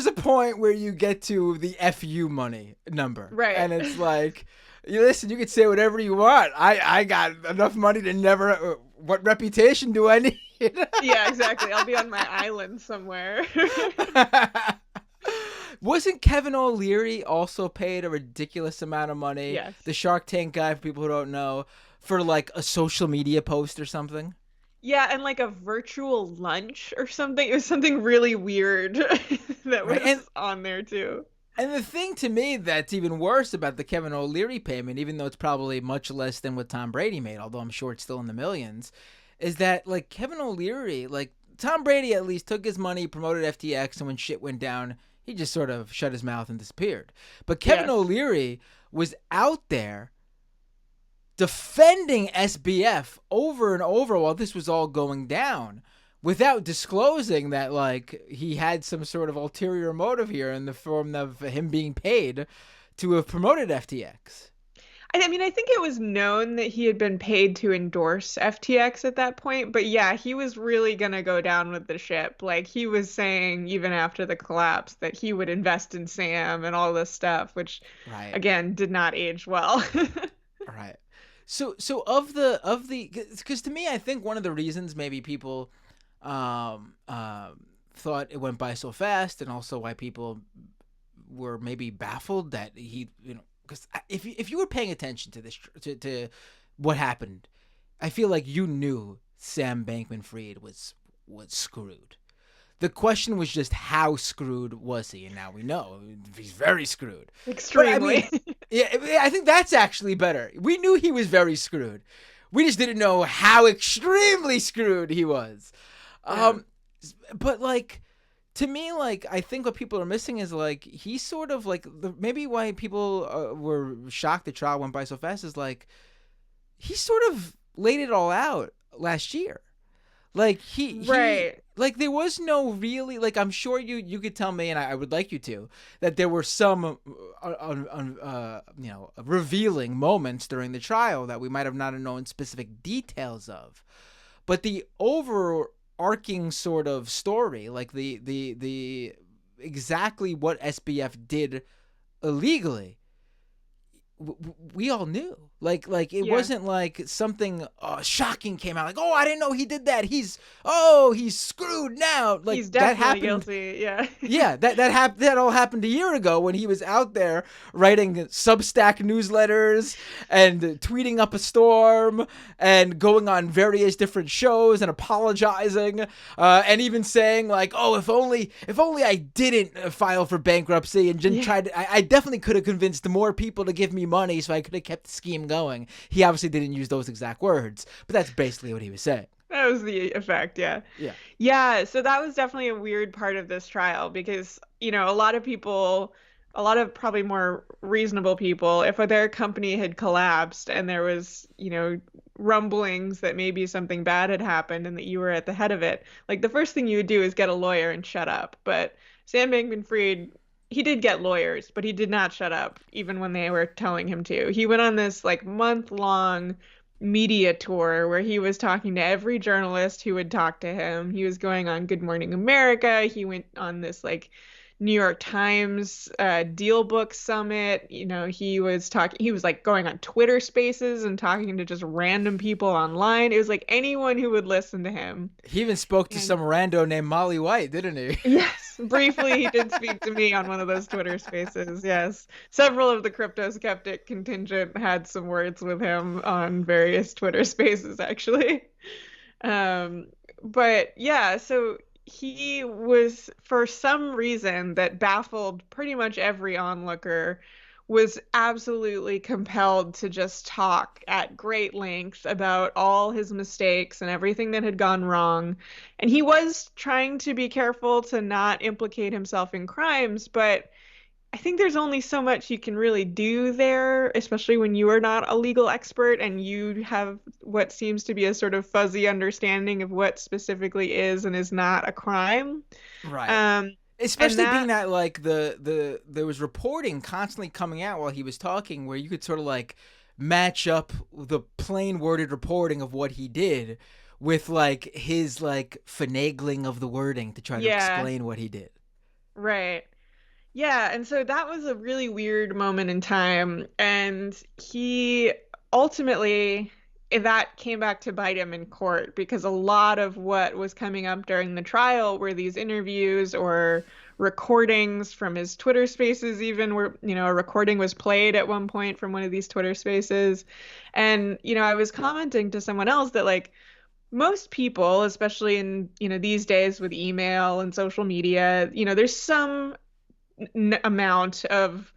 a point where you get to the FU money number, Right. and it's like, you listen, you can say whatever you want. I got enough money to never. What reputation do I need? Yeah, exactly. I'll be on my island somewhere. Wasn't Kevin O'Leary also paid a ridiculous amount of money? Yes. The Shark Tank guy, for people who don't know, for like a social media post or something. Yeah, and like a virtual lunch or something. It was something really weird that Right. And was on there too. the thing to me that's even worse about the Kevin O'Leary payment, even though it's probably much less than what Tom Brady made, although I'm sure it's still in the millions, is that like Kevin O'Leary, like Tom Brady at least took his money, promoted FTX, and when shit went down, he just sort of shut his mouth and disappeared. But Kevin Yes. O'Leary was out there defending SBF over and over while this was all going down, without disclosing that like he had some sort of ulterior motive here in the form of him being paid to have promoted FTX. I mean, I think it was known that he had been paid to endorse FTX at that point, but yeah, he was really gonna go down with the ship. Like he was saying even after the collapse that he would invest in Sam and all this stuff, which Right. again did not age well. Right. So of the because to me I think one of the reasons maybe people thought it went by so fast, and also why people were maybe baffled that he, because if you were paying attention to this to what happened, I feel like you knew Sam Bankman-Fried was screwed. The question was just how screwed was he, and now we know he's very screwed. But I mean, Extremely. yeah, I think that's actually better. We knew he was very screwed. We just didn't know how extremely screwed he was. Yeah. But like, to me, like, I think what people are missing is like he's sort of like maybe why people were shocked the trial went by so fast is like he sort of laid it all out last year. Like Right. like there was no really, like, I'm sure you could tell me, and I would like you to, that there were some revealing moments during the trial that we might have not known specific details of, but the overarching sort of story, like the exactly what SBF did illegally, we all knew. Like it Yeah. wasn't like something shocking came out. Like, oh, I didn't know he did that. He's screwed now. Like He's that definitely happened. guilty. Yeah. Yeah, that all happened a year ago when he was out there writing Substack newsletters and tweeting up a storm and going on various different shows and apologizing, and even saying like, "Oh, if only I didn't file for bankruptcy and didn't Yeah. try to, I definitely could have convinced more people to give me money, so I could have kept the scheme going." He obviously didn't use those exact words, but that's basically what he was saying. That was the effect, yeah. Yeah. Yeah, so that was definitely a weird part of this trial because, a lot of people, a lot of probably more reasonable people, if their company had collapsed and there was, rumblings that maybe something bad had happened and that you were at the head of it, like the first thing you would do is get a lawyer and shut up. But Sam Bankman-Fried he did get lawyers, but he did not shut up even when they were telling him to. He went on this like month-long media tour where he was talking to every journalist who would talk to him. He was going on Good Morning America. He went on this like New York Times deal book summit. He was like going on Twitter Spaces and talking to just random people online. It was like anyone who would listen to him. He even spoke to And some rando named Molly White, didn't he? yes, briefly he did speak to me on one of those Twitter Spaces. Yes, several of the crypto skeptic contingent had some words with him on various Twitter Spaces, actually. But yeah, so he was, for some reason that baffled pretty much every onlooker, was absolutely compelled to just talk at great length about all his mistakes and everything that had gone wrong. And he was trying to be careful to not implicate himself in crimes, but I think there's only so much you can really do there, especially when you are not a legal expert and you have what seems to be a sort of fuzzy understanding of what specifically is and is not a crime. Right. And Especially being that, that like there was reporting constantly coming out while he was talking where you could sort of like match up the plain worded reporting of what he did with like his like finagling of the wording to try to yeah, explain what he did. right. Yeah, and so that was a really weird moment in time. And he ultimately, that came back to bite him in court because a lot of what was coming up during the trial were these interviews or recordings from his Twitter spaces, even where, a recording was played at one point from one of these Twitter spaces. And, I was commenting to someone else that, like, most people, especially in, these days with email and social media, there's some amount of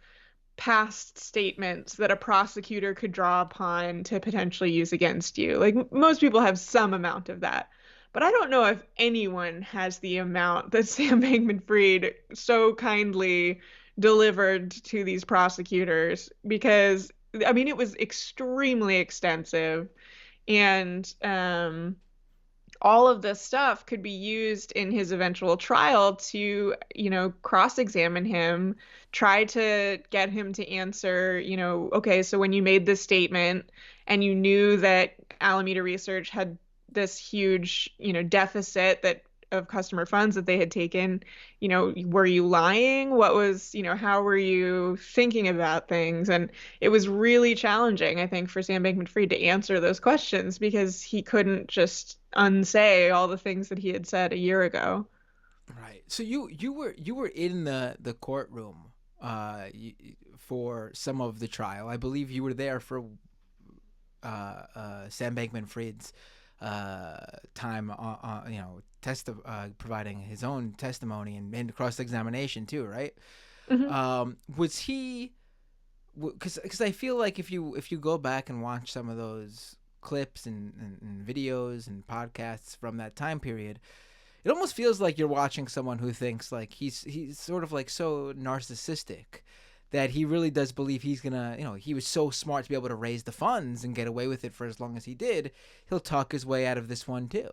past statements that a prosecutor could draw upon to potentially use against you. Like most people have some amount of that. But I don't know if anyone has the amount that Sam Bankman-Fried so kindly delivered to these prosecutors because I mean it was extremely extensive and all of this stuff could be used in his eventual trial to, cross-examine him, try to get him to answer, okay, so when you made this statement and you knew that Alameda Research had this huge, deficit of customer funds that they had taken, were you lying? What was, how were you thinking about things? And it was really challenging, I think, for Sam Bankman-Fried to answer those questions because he couldn't just unsay all the things that he had said a year ago. Right. So you were in the courtroom for some of the trial. I believe you were there for Sam Bankman-Fried's time providing his own testimony and cross-examination too, right? Was he, because I feel like if you go back and watch some of those clips and videos and podcasts from that time period, it almost feels like you're watching someone who thinks like he's sort of like so narcissistic that he really does believe he's gonna, he was so smart to be able to raise the funds and get away with it for as long as he did. He'll talk his way out of this one too.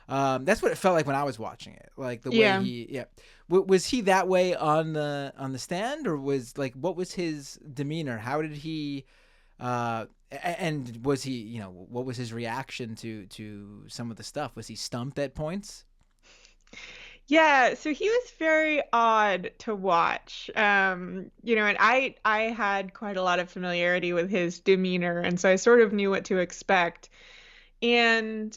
That's what it felt like when I was watching it. Like the way was he that way on the stand, or was like, what was his demeanor? How did he, and was he, what was his reaction to some of the stuff? Was he stumped at points? Yeah, so he was very odd to watch. And I had quite a lot of familiarity with his demeanor, and so I sort of knew what to expect. And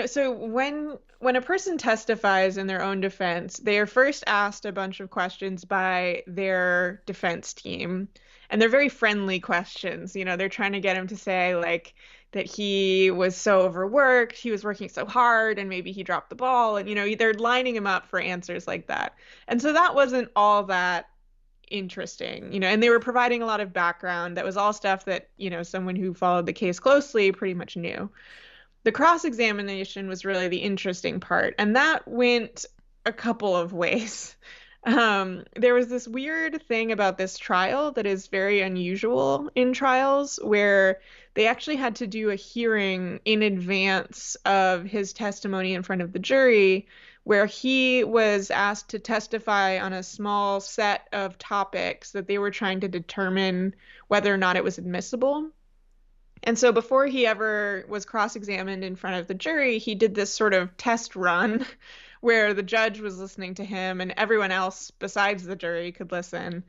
so when a person testifies in their own defense, they are first asked a bunch of questions by their defense team, and they're very friendly questions. They're trying to get him to say like that he was so overworked, he was working so hard, and maybe he dropped the ball, and they're lining him up for answers like that. And so that wasn't all that interesting, and they were providing a lot of background that was all stuff that, someone who followed the case closely pretty much knew. The cross-examination was really the interesting part, and that went a couple of ways. There was this weird thing about this trial that is very unusual in trials, where they actually had to do a hearing in advance of his testimony in front of the jury, where he was asked to testify on a small set of topics that they were trying to determine whether or not it was admissible. And so before he ever was cross-examined in front of the jury, he did this sort of test run where the judge was listening to him and everyone else besides the jury could listen.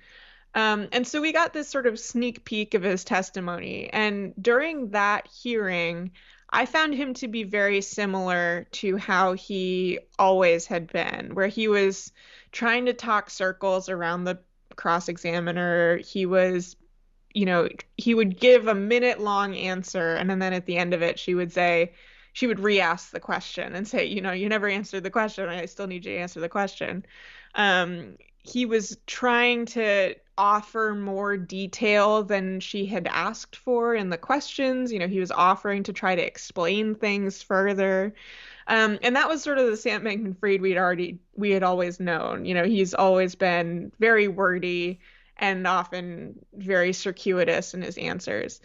And so we got this sort of sneak peek of his testimony. And during that hearing, I found him to be very similar to how he always had been, where he was trying to talk circles around the cross-examiner. He was, he would give a minute long answer, and then at the end of it, she would re-ask the question and say, you never answered the question. I still need you to answer the question. He was trying to offer more detail than she had asked for in the questions. He was offering to try to explain things further. And that was sort of the Sam Bankman-Fried we had always known. He's always been very wordy and often very circuitous in his answers.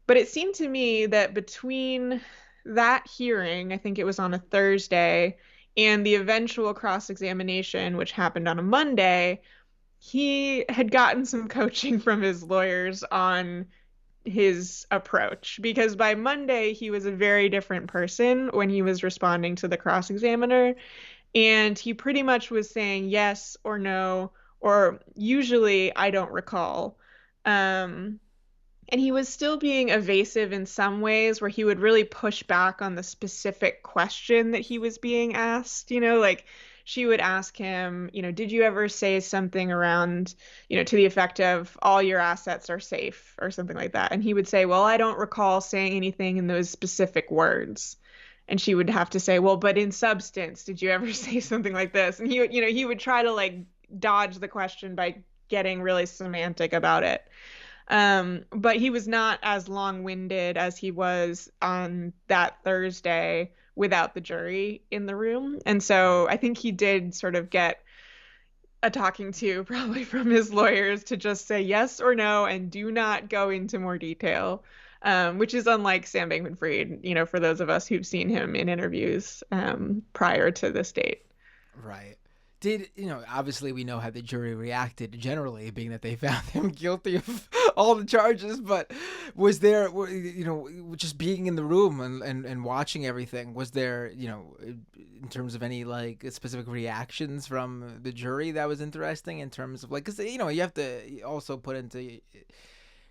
But it seemed to me that between that hearing, I think it was on a Thursday, and the eventual cross-examination, which happened on a Monday, he had gotten some coaching from his lawyers on his approach, because by Monday he was a very different person when he was responding to the cross-examiner, and he pretty much was saying yes or no, or usually I don't recall. And he was still being evasive in some ways, where he would really push back on the specific question that he was being asked. Like she would ask him, did you ever say something around, to the effect of all your assets are safe or something like that? And he would say, well, I don't recall saying anything in those specific words. And she would have to say, well, but in substance, did you ever say something like this? And he would try to like dodge the question by getting really semantic about it. But he was not as long-winded as he was on that Thursday without the jury in the room. And so I think he did sort of get a talking to probably from his lawyers to just say yes or no and do not go into more detail, which is unlike Sam Bankman-Fried, for those of us who've seen him in interviews prior to this date. Right. Obviously we know how the jury reacted generally, being that they found him guilty of all the charges, but was there, just being in the room and watching everything, was there, in terms of any like specific reactions from the jury that was interesting in terms of like, because, you have to also put into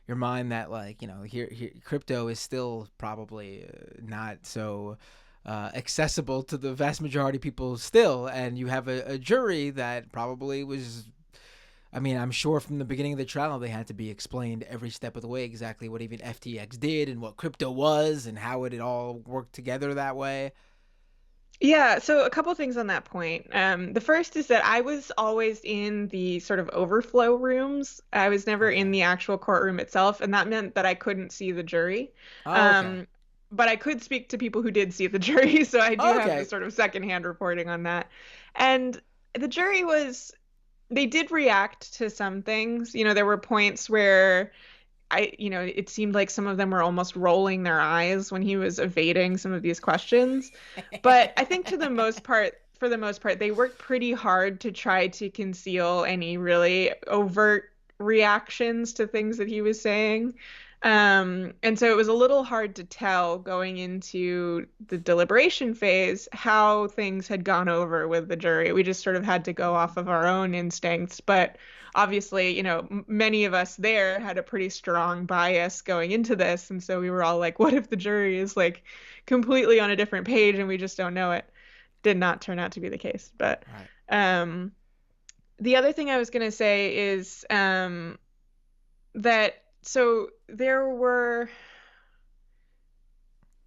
your mind that like, here crypto is still probably not so accessible to the vast majority of people still, and you have a jury that probably was, I'm sure from the beginning of the trial they had to be explained every step of the way exactly what even FTX did and what crypto was and how it all worked together that way. Yeah, so a couple things on that point. The first is that I was always in the sort of overflow rooms. I was never in the actual courtroom itself, and that meant that I couldn't see the jury. Okay. But I could speak to people who did see the jury, so I do have the sort of secondhand reporting on that. And the jury they did react to some things. There were points where it seemed like some of them were almost rolling their eyes when he was evading some of these questions. But I think for the most part, they worked pretty hard to try to conceal any really overt reactions to things that he was saying. And so it was a little hard to tell going into the deliberation phase how things had gone over with the jury. We just sort of had to go off of our own instincts. But obviously, many of us there had a pretty strong bias going into this. And so we were all like, what if the jury is like completely on a different page and we just don't know it? Did not turn out to be the case. But the other thing I was going to say is that so there were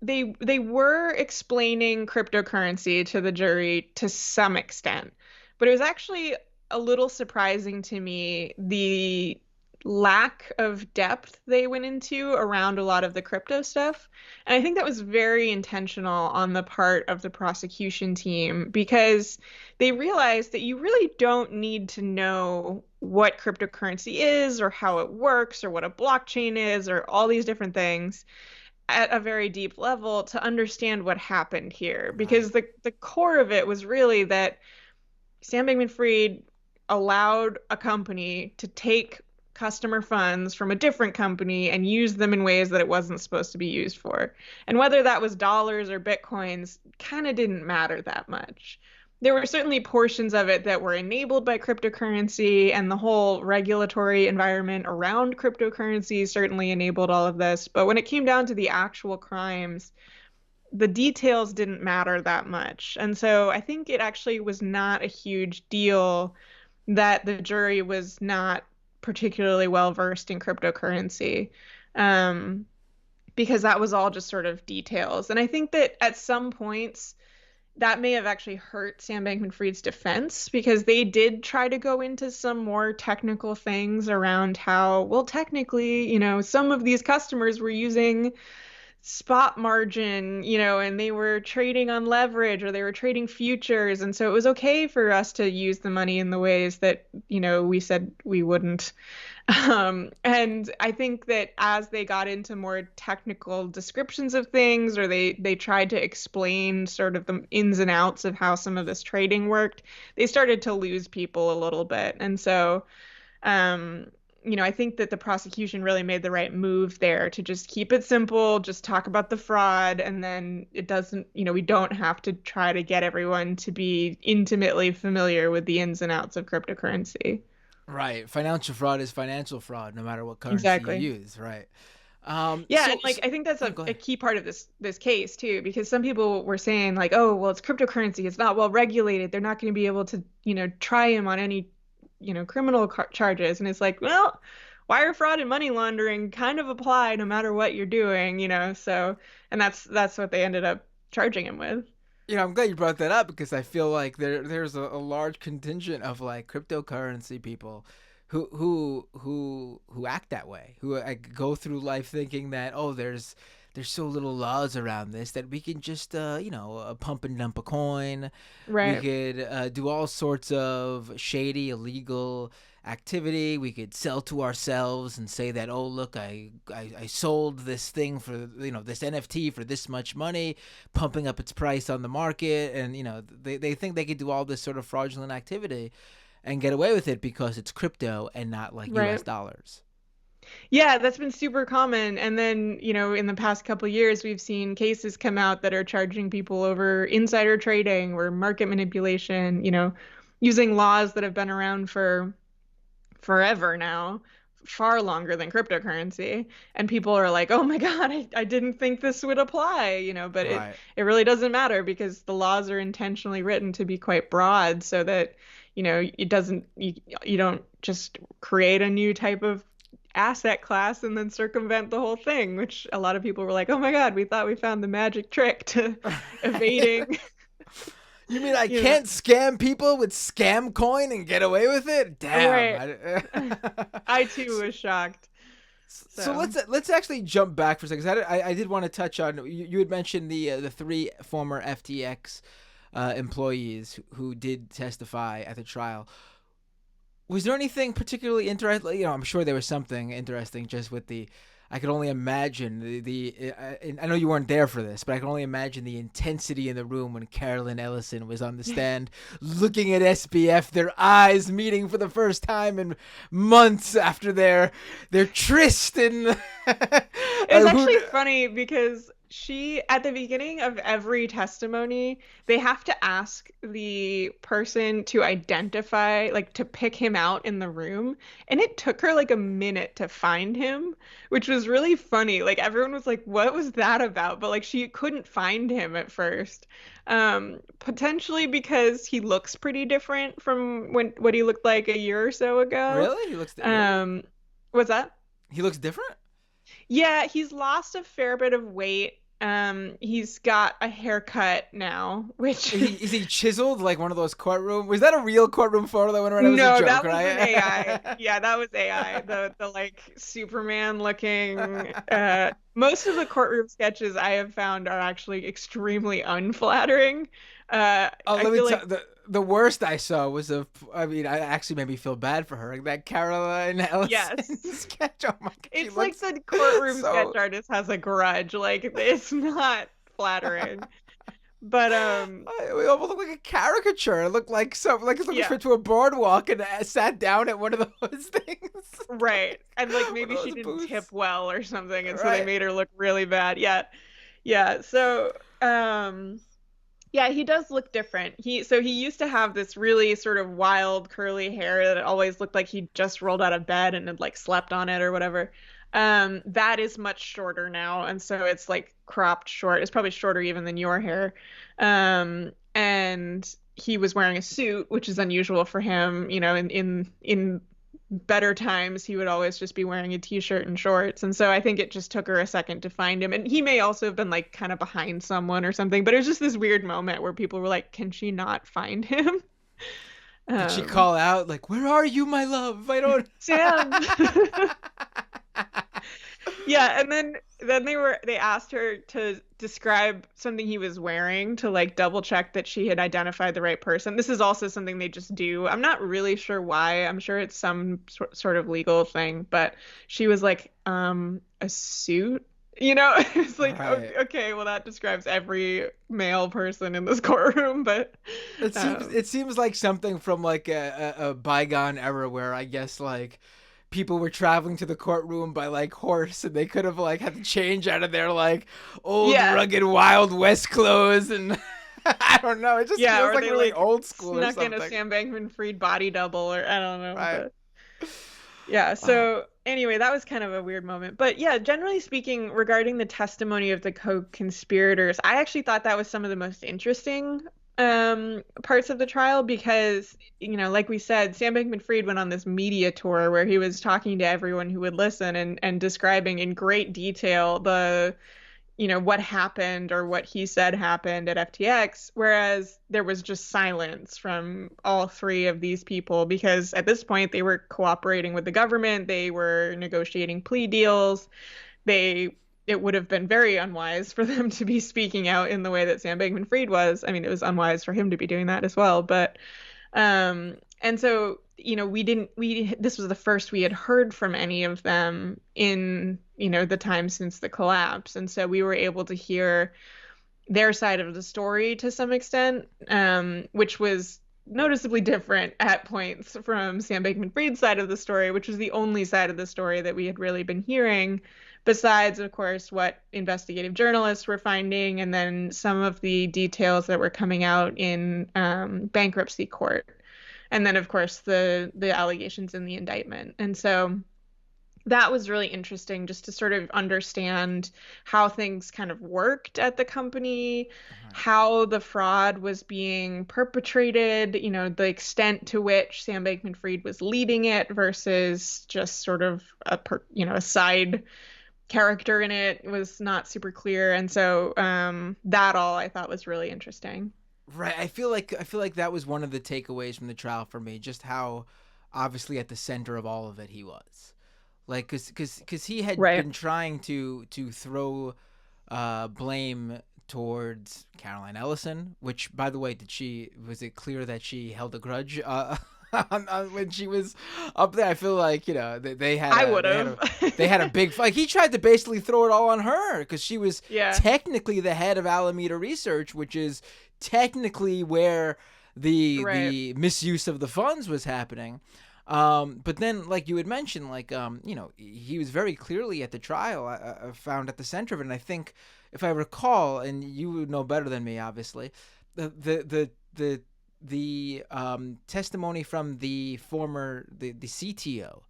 they were explaining cryptocurrency to the jury to some extent, but it was actually a little surprising to me the lack of depth they went into around a lot of the crypto stuff. And I think that was very intentional on the part of the prosecution team, because they realized that you really don't need to know what cryptocurrency is or how it works or what a blockchain is or all these different things. at a very deep level to understand what happened here, Right. because the core of it was really that Sam Bankman-Fried allowed a company to take customer funds from a different company and use them in ways that it wasn't supposed to be used for. And whether that was dollars or bitcoins kind of didn't matter that much. There were certainly portions of it that were enabled by cryptocurrency, and the whole regulatory environment around cryptocurrency certainly enabled all of this. But when it came down to the actual crimes, the details didn't matter that much. And so I think it actually was not a huge deal that the jury was not particularly well versed in cryptocurrency, um, because that was all just sort of details. And I think that at some points, that may have actually hurt Sam Bankman-Fried's defense, because they did try to go into some more technical things around how, well, technically, some of these customers were using spot margin, and they were trading on leverage, or they were trading futures. And so it was okay for us to use the money in the ways that, we said we wouldn't. And I think that as they got into more technical descriptions of things, or they tried to explain sort of the ins and outs of how some of this trading worked, they started to lose people a little bit. And so, um, I think that the prosecution really made the right move there to just keep it simple, just talk about the fraud, and then it doesn't, we don't have to try to get everyone to be intimately familiar with the ins and outs of cryptocurrency. Right. Financial fraud is financial fraud, no matter what currency you Exactly. use. Right. Yeah, and like I think that's No, a, go a ahead. key part of this case too, because some people were saying like, oh, well, it's cryptocurrency, it's not well regulated, they're not going to be able to, try him on any, criminal charges. And it's like, well, wire fraud and money laundering kind of apply no matter what you're doing, so, and that's what they ended up charging him with. I'm glad you brought that up, because I feel like there's a large contingent of like cryptocurrency people who act that way, who go through life thinking that, oh, there's so little laws around this that we can just pump and dump a coin. We Right. could do all sorts of shady, illegal activity. We could sell to ourselves and say that, oh, look, I sold this thing for, this NFT for this much money, pumping up its price on the market. And, they think they could do all this sort of fraudulent activity and get away with it because it's crypto and not like US Right. dollars. Yeah, that's been super common. And then, in the past couple of years, we've seen cases come out that are charging people over insider trading or market manipulation, using laws that have been around for forever now, far longer than cryptocurrency. And people are like, oh my God, I didn't think this would apply, but it, Right. it really doesn't matter, because the laws are intentionally written to be quite broad so that, it doesn't, you don't just create a new type of asset class and then circumvent the whole thing, which a lot of people were like, oh my God, we thought we found the magic trick to evading, You mean I you know, can't scam people with scam coin and get away with it? Damn. right. I too was shocked. So So, let's actually jump back for a second. 'Cause I did want to touch on, you had mentioned the three former FTX employees who did testify at the trial. Was there anything particularly interesting? I'm sure there was something interesting just with the. I could only imagine and I know you weren't there for this, but I can only imagine the intensity in the room when Caroline Ellison was on the stand, looking at SBF, their eyes meeting for the first time in months after their tryst. And it was who? actually funny because at the beginning of every testimony, they have to ask the person to identify, like to pick him out in the room. And it took her like a minute to find him, which was really funny. Like everyone was like, what was that about? But like she couldn't find him at first. Potentially because he looks pretty different from what he looked like a year or so ago. Really? Really? Um, what's that? He looks different. Yeah, he's lost a fair bit of weight. He's got a haircut now, which Is he chiseled like one of those courtroom? Was that a real courtroom photo that went around? It was a no, joke, that was an AI. right? Yeah, that was AI. The like Superman looking Most of the courtroom sketches I have found are actually extremely unflattering. Oh, I let me feel tell like, the worst I saw was I mean, I actually made me feel bad for her. Like that Caroline Ellison yes, sketch. Oh my god, she it's like looks the courtroom sketch so. artist has a grudge. Like it's not flattering. But We almost looked like a caricature. It looked like like it's looking yeah, straight to a boardwalk and sat down at one of those things. right. And like One maybe of she those didn't tip booths. well or something, and so they Right. made her look really bad. Yeah. Yeah. So yeah, he does look different. He used to have this really sort of wild curly hair that always looked like he just rolled out of bed and had like slept on it or whatever. That is much shorter now, and so it's like cropped short. It's probably shorter even than your hair. And he was wearing a suit, which is unusual for him. You know, in better times, he would always just be wearing a t-shirt and shorts. And so I think it just took her a second to find him. And he may also have been like kind of behind someone or something, but it was just this weird moment where people were like, can she not find him? Did she Um, call out like, "Where are you, my love? I don't." Sam. Yeah, and then they asked her to describe something he was wearing to like double check that she had identified the right person. This is also something they just do. I'm not really sure why. I'm sure it's some sort of legal thing, but she was like, a suit. You know, it's like, Right. okay, well that describes every male person in this courtroom, but um It seems like something from like a bygone era where I guess like people were traveling to the courtroom by like horse and they could have like had to change out of their like old yeah. rugged Wild West clothes and I don't know. It just Yeah, feels or like they really like old school or snuck in a something. Sam Bankman-Fried body double, or I don't know, Right. but yeah. Oh, So anyway, that was kind of a weird moment. But yeah, generally speaking, regarding the testimony of the co-conspirators, I actually thought that was some of the most interesting parts of the trial because, you know, like we said, Sam Bankman-Fried went on this media tour where he was talking to everyone who would listen and describing in great detail the what happened or what he said happened at FTX, whereas there was just silence from all three of these people because at this point they were cooperating with the government, they were negotiating plea deals. They It would have been very unwise for them to be speaking out in the way that Sam Bankman-Fried was. I mean, it was unwise for him to be doing that as well, but and so, we this was the first we had heard from any of them in, the time since the collapse. And so we were able to hear their side of the story to some extent, which was noticeably different at points from Sam Bankman-Fried's side of the story, which was the only side of the story that we had really been hearing, besides, of course, what investigative journalists were finding, and then some of the details that were coming out in bankruptcy court, and then, of course, the allegations in the indictment. And so that was really interesting just to sort of understand how things kind of worked at the company, right. how the fraud was being perpetrated, the extent to which Sam Bankman-Fried was leading it versus just sort of a side character in it was not super clear. And so that all I thought was really interesting. Right. I feel like that was one of the takeaways from the trial for me, just how obviously at the center of all of it he was. Like cuz he had Right. been trying to throw blame towards Caroline Ellison, which, by the way, was it clear that she held a grudge when she was up there? I feel like I would have. they had a big fight. He tried to basically throw it all on her because she was Yeah. technically the head of Alameda Research, which is technically where Right. the misuse of the funds was happening. But then, like you had mentioned, like he was very clearly at the trial found at the center of it. And I think, if I recall, and you would know better than me, obviously, the testimony from the former the CTO,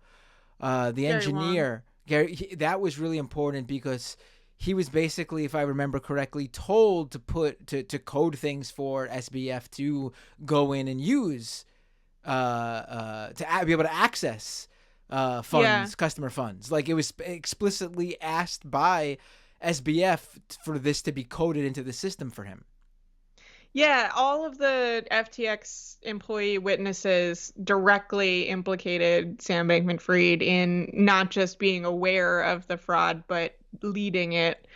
the Very long. engineer Gary, that was really important because he was basically, if I remember correctly, told to code things for SBF to go in and use be able to access Yeah. customer funds. Like it was explicitly asked by SBF for this to be coded into the system for him. Yeah, all of the FTX employee witnesses directly implicated Sam Bankman-Fried in not just being aware of the fraud, but leading it.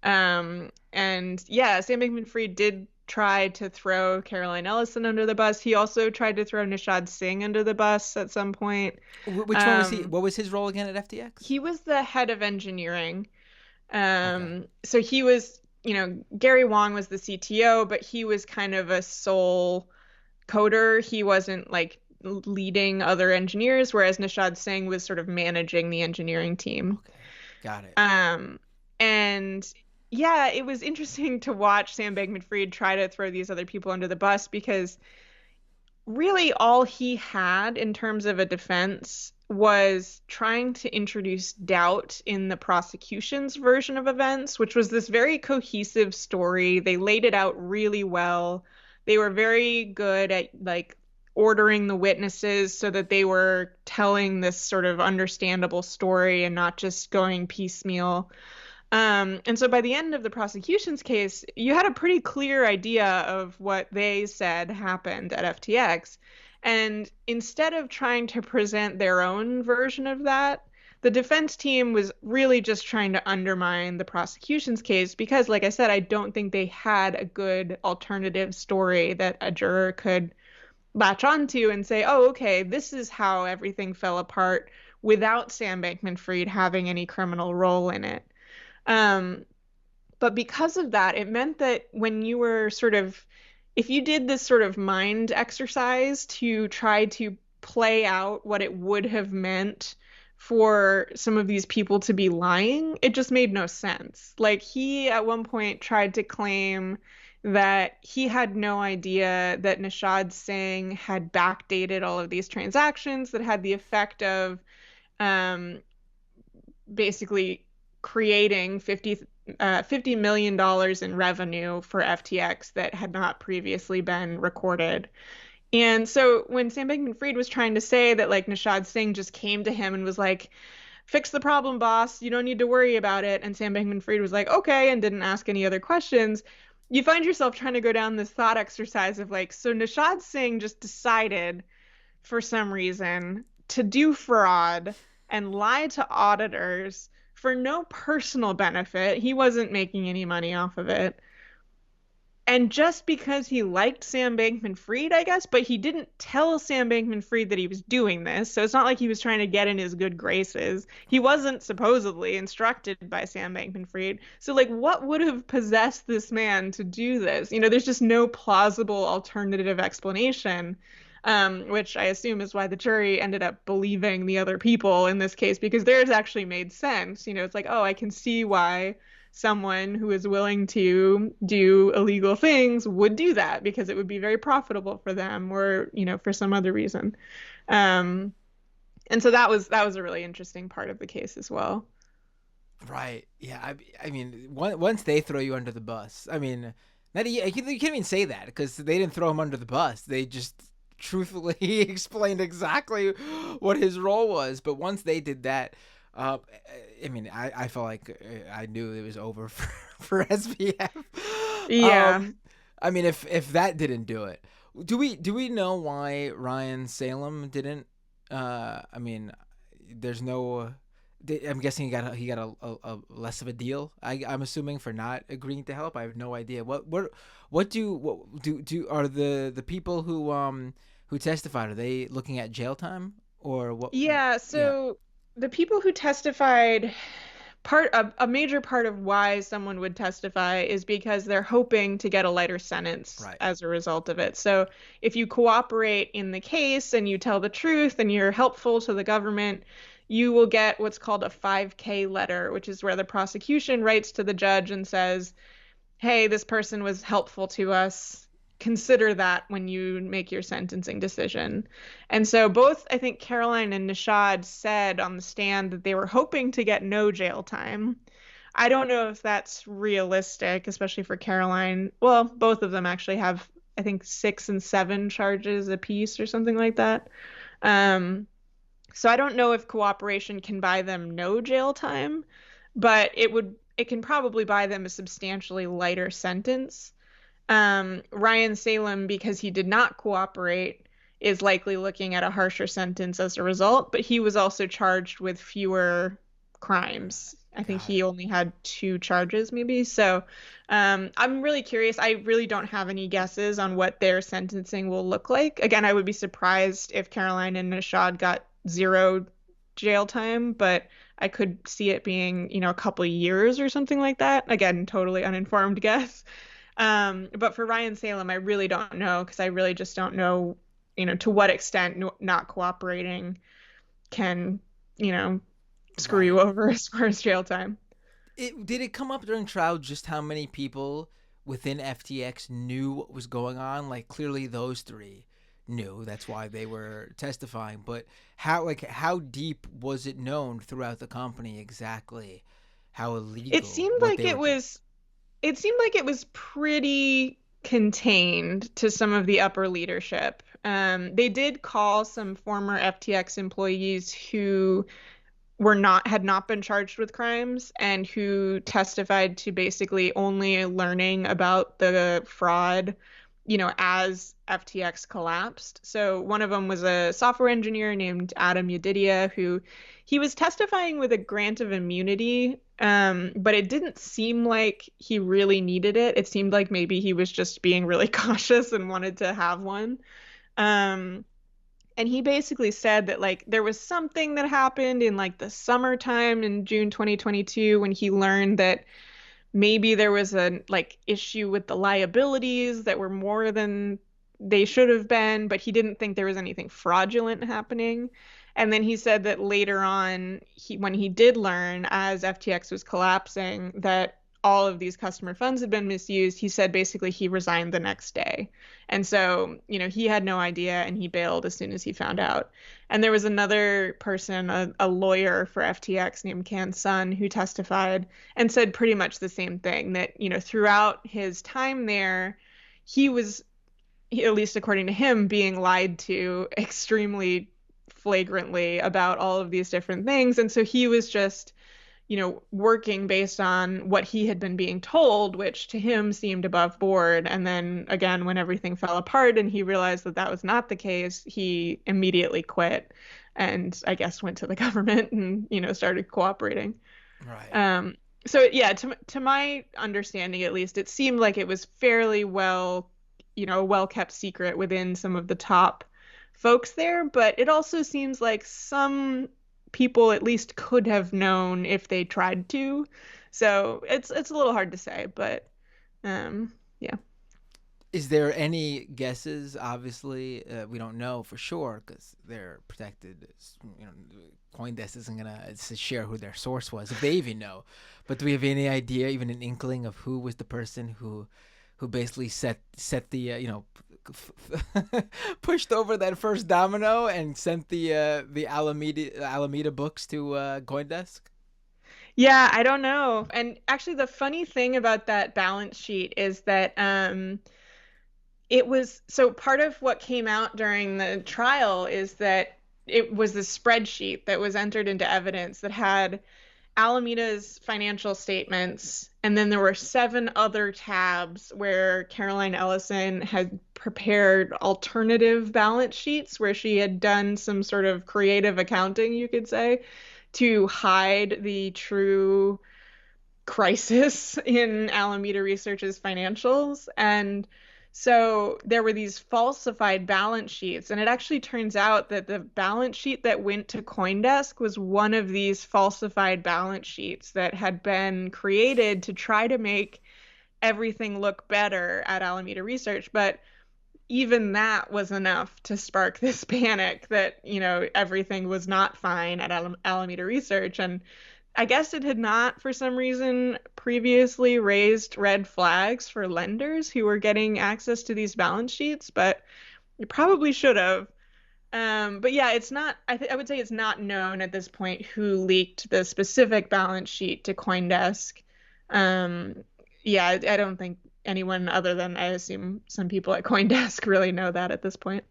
And yeah, Sam Bankman-Fried did try to throw Caroline Ellison under the bus. He also tried to throw Nishad Singh under the bus at some point. Which one was he? What was his role again at FTX? He was the head of engineering. Okay. So he was, Gary Wang was the CTO, but he was kind of a sole coder. He wasn't like leading other engineers, whereas Nishad Singh was sort of managing the engineering team. Okay. Got it. And yeah, it was interesting to watch Sam Bankman-Fried try to throw these other people under the bus because really all he had in terms of a defense was trying to introduce doubt in the prosecution's version of events, which was this very cohesive story. They laid it out really well. They were very good at like ordering the witnesses so that they were telling this sort of understandable story and not just going piecemeal. And so by the end of the prosecution's case, you had a pretty clear idea of what they said happened at FTX. And instead of trying to present their own version of that, the defense team was really just trying to undermine the prosecution's case because, like I said, I don't think they had a good alternative story that a juror could latch onto and say, oh, okay, this is how everything fell apart without Sam Bankman-Fried having any criminal role in it. But because of that, it meant that when you were if you did this sort of mind exercise to try to play out what it would have meant for some of these people to be lying, it just made no sense. Like he at one point tried to claim that he had no idea that Nishad Singh had backdated all of these transactions that had the effect of basically creating $50 million in revenue for FTX that had not previously been recorded. And so when Sam Bankman-Fried was trying to say that like Nishad Singh just came to him and was like, fix the problem, boss, you don't need to worry about it, and Sam Bankman-Fried was like, okay, and didn't ask any other questions, you find yourself trying to go down this thought exercise of like, so Nishad Singh just decided for some reason to do fraud and lie to auditors for no personal benefit. He wasn't making any money off of it. And just because he liked Sam Bankman-Fried, I guess, but he didn't tell Sam Bankman-Fried that he was doing this. So it's not like he was trying to get in his good graces. He wasn't supposedly instructed by Sam Bankman-Fried. So like, what would have possessed this man to do this? There's just no plausible alternative explanation. Which I assume is why the jury ended up believing the other people in this case, because theirs actually made sense. It's like, oh, I can see why someone who is willing to do illegal things would do that because it would be very profitable for them or, for some other reason. And so that was a really interesting part of the case as well. Right. Yeah. I mean, once they throw you under the bus, I mean, you can't even say that because they didn't throw him under the bus. They just truthfully explained exactly what his role was. But once they did that, I mean, I felt like I knew it was over for SBF. Yeah. I mean, if that didn't do it, do we know why Ryan Salem didn't? I mean, there's no. I'm guessing he got a less of a deal. I'm assuming for not agreeing to help. I have no idea. What do are the people who testified, are they looking at jail time or what? Yeah, so the people who testified, a major part of why someone would testify is because they're hoping to get a lighter sentence as a result of it. So if you cooperate in the case and you tell the truth and you're helpful to the government, you will get what's called a 5K letter, which is where the prosecution writes to the judge and says, hey, this person was helpful to us. Consider that when you make your sentencing decision. And so both, I think, Caroline and Nishad said on the stand that they were hoping to get no jail time. I don't know if that's realistic, especially for Caroline. Well, both of them actually have, I think, 6 and 7 charges apiece or something like that. So I don't know if cooperation can buy them no jail time, but it can probably buy them a substantially lighter sentence. Ryan Salem, because he did not cooperate, is likely looking at a harsher sentence as a result, but he was also charged with fewer crimes. I think Got it. he only had two charges, maybe. So I'm really curious. I really don't have any guesses on what their sentencing will look like. Again, I would be surprised if Caroline and Nishad got zero jail time, but I could see it being, a couple of years or something like that. Again, totally uninformed guess. But for Ryan Salem, I really don't know because I really just don't know, to what extent not cooperating can, you know, screw you Right. over as far as jail time. Did it come up during trial just how many people within FTX knew what was going on? Like clearly those three knew. That's why they were testifying. But how deep was it known throughout the company exactly how It illegal seemed what like they were doing? it seemed like it was pretty contained to some of the upper leadership. They did call some former FTX employees who had not been charged with crimes and who testified to basically only learning about the fraud, as FTX collapsed. So one of them was a software engineer named Adam Yedidia, who he was testifying with a grant of immunity, but it didn't seem like he really needed it. It seemed like maybe he was just being really cautious and wanted to have one. Um, and he basically said that like there was something that happened in like the summertime in June 2022 when he learned that maybe there was a like issue with the liabilities that were more than they should have been, but he didn't think there was anything fraudulent happening. And then he said that later on, when he did learn as FTX was collapsing that all of these customer funds had been misused, he said basically he resigned the next day. And so, he had no idea and he bailed as soon as he found out. And there was another person, a lawyer for FTX named Can Sun, who testified and said pretty much the same thing that, throughout his time there, he was, at least according to him, being lied to extremely flagrantly about all of these different things. And so he was just, working based on what he had been being told, which to him seemed above board. And then again, when everything fell apart and he realized that that was not the case, he immediately quit and I guess went to the government and, started cooperating. Right. Um, so yeah, to my understanding at least, it seemed like it was fairly well kept secret within some of the top folks there, but it also seems like some people at least could have known if they tried to. So it's a little hard to say, but yeah. Is there any guesses? Obviously, we don't know for sure because they're protected. CoinDesk isn't gonna share who their source was if they even know. But do we have any idea, even an inkling of who was the person who basically set the pushed over that first domino and sent the Alameda books to CoinDesk? Yeah, I don't know. And actually the funny thing about that balance sheet is that it was so part of what came out during the trial is that it was this spreadsheet that was entered into evidence that had Alameda's financial statements, and then there were seven other tabs where Caroline Ellison had prepared alternative balance sheets where she had done some sort of creative accounting, you could say, to hide the true crisis in Alameda Research's financials. And so there were these falsified balance sheets. And it actually turns out that the balance sheet that went to CoinDesk was one of these falsified balance sheets that had been created to try to make everything look better at Alameda Research. But even that was enough to spark this panic that, everything was not fine at Alameda Research. And I guess it had not, for some reason, previously raised red flags for lenders who were getting access to these balance sheets, but it probably should have. But yeah, it's not, I would say it's not known at this point who leaked the specific balance sheet to CoinDesk. Um, yeah, I don't think anyone other than I assume some people at CoinDesk really know that at this point.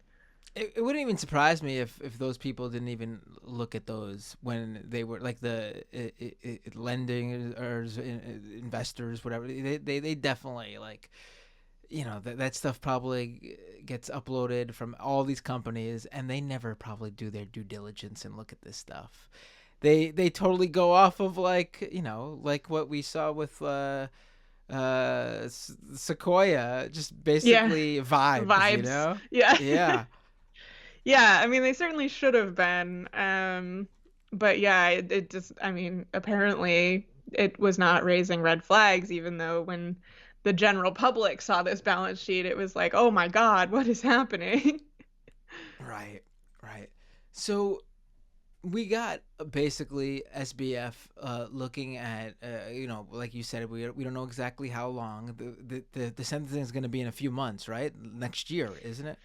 It wouldn't even surprise me if those people didn't even look at those when they were like the lending or investors, whatever. They definitely like, that stuff probably gets uploaded from all these companies, and they never probably do their due diligence and look at this stuff. they totally go off of like, like what we saw with Sequoia, just Yeah. basically vibes, Vibes. Yeah. Yeah. Yeah, I mean, they certainly should have been. But yeah, it just, I mean, apparently it was not raising red flags, even though when the general public saw this balance sheet, it was like, oh my God, what is happening? Right, right. So we got basically SBF looking at, like you said, we don't know exactly how long. The sentencing is going to be in a few months, right? Next year, isn't it?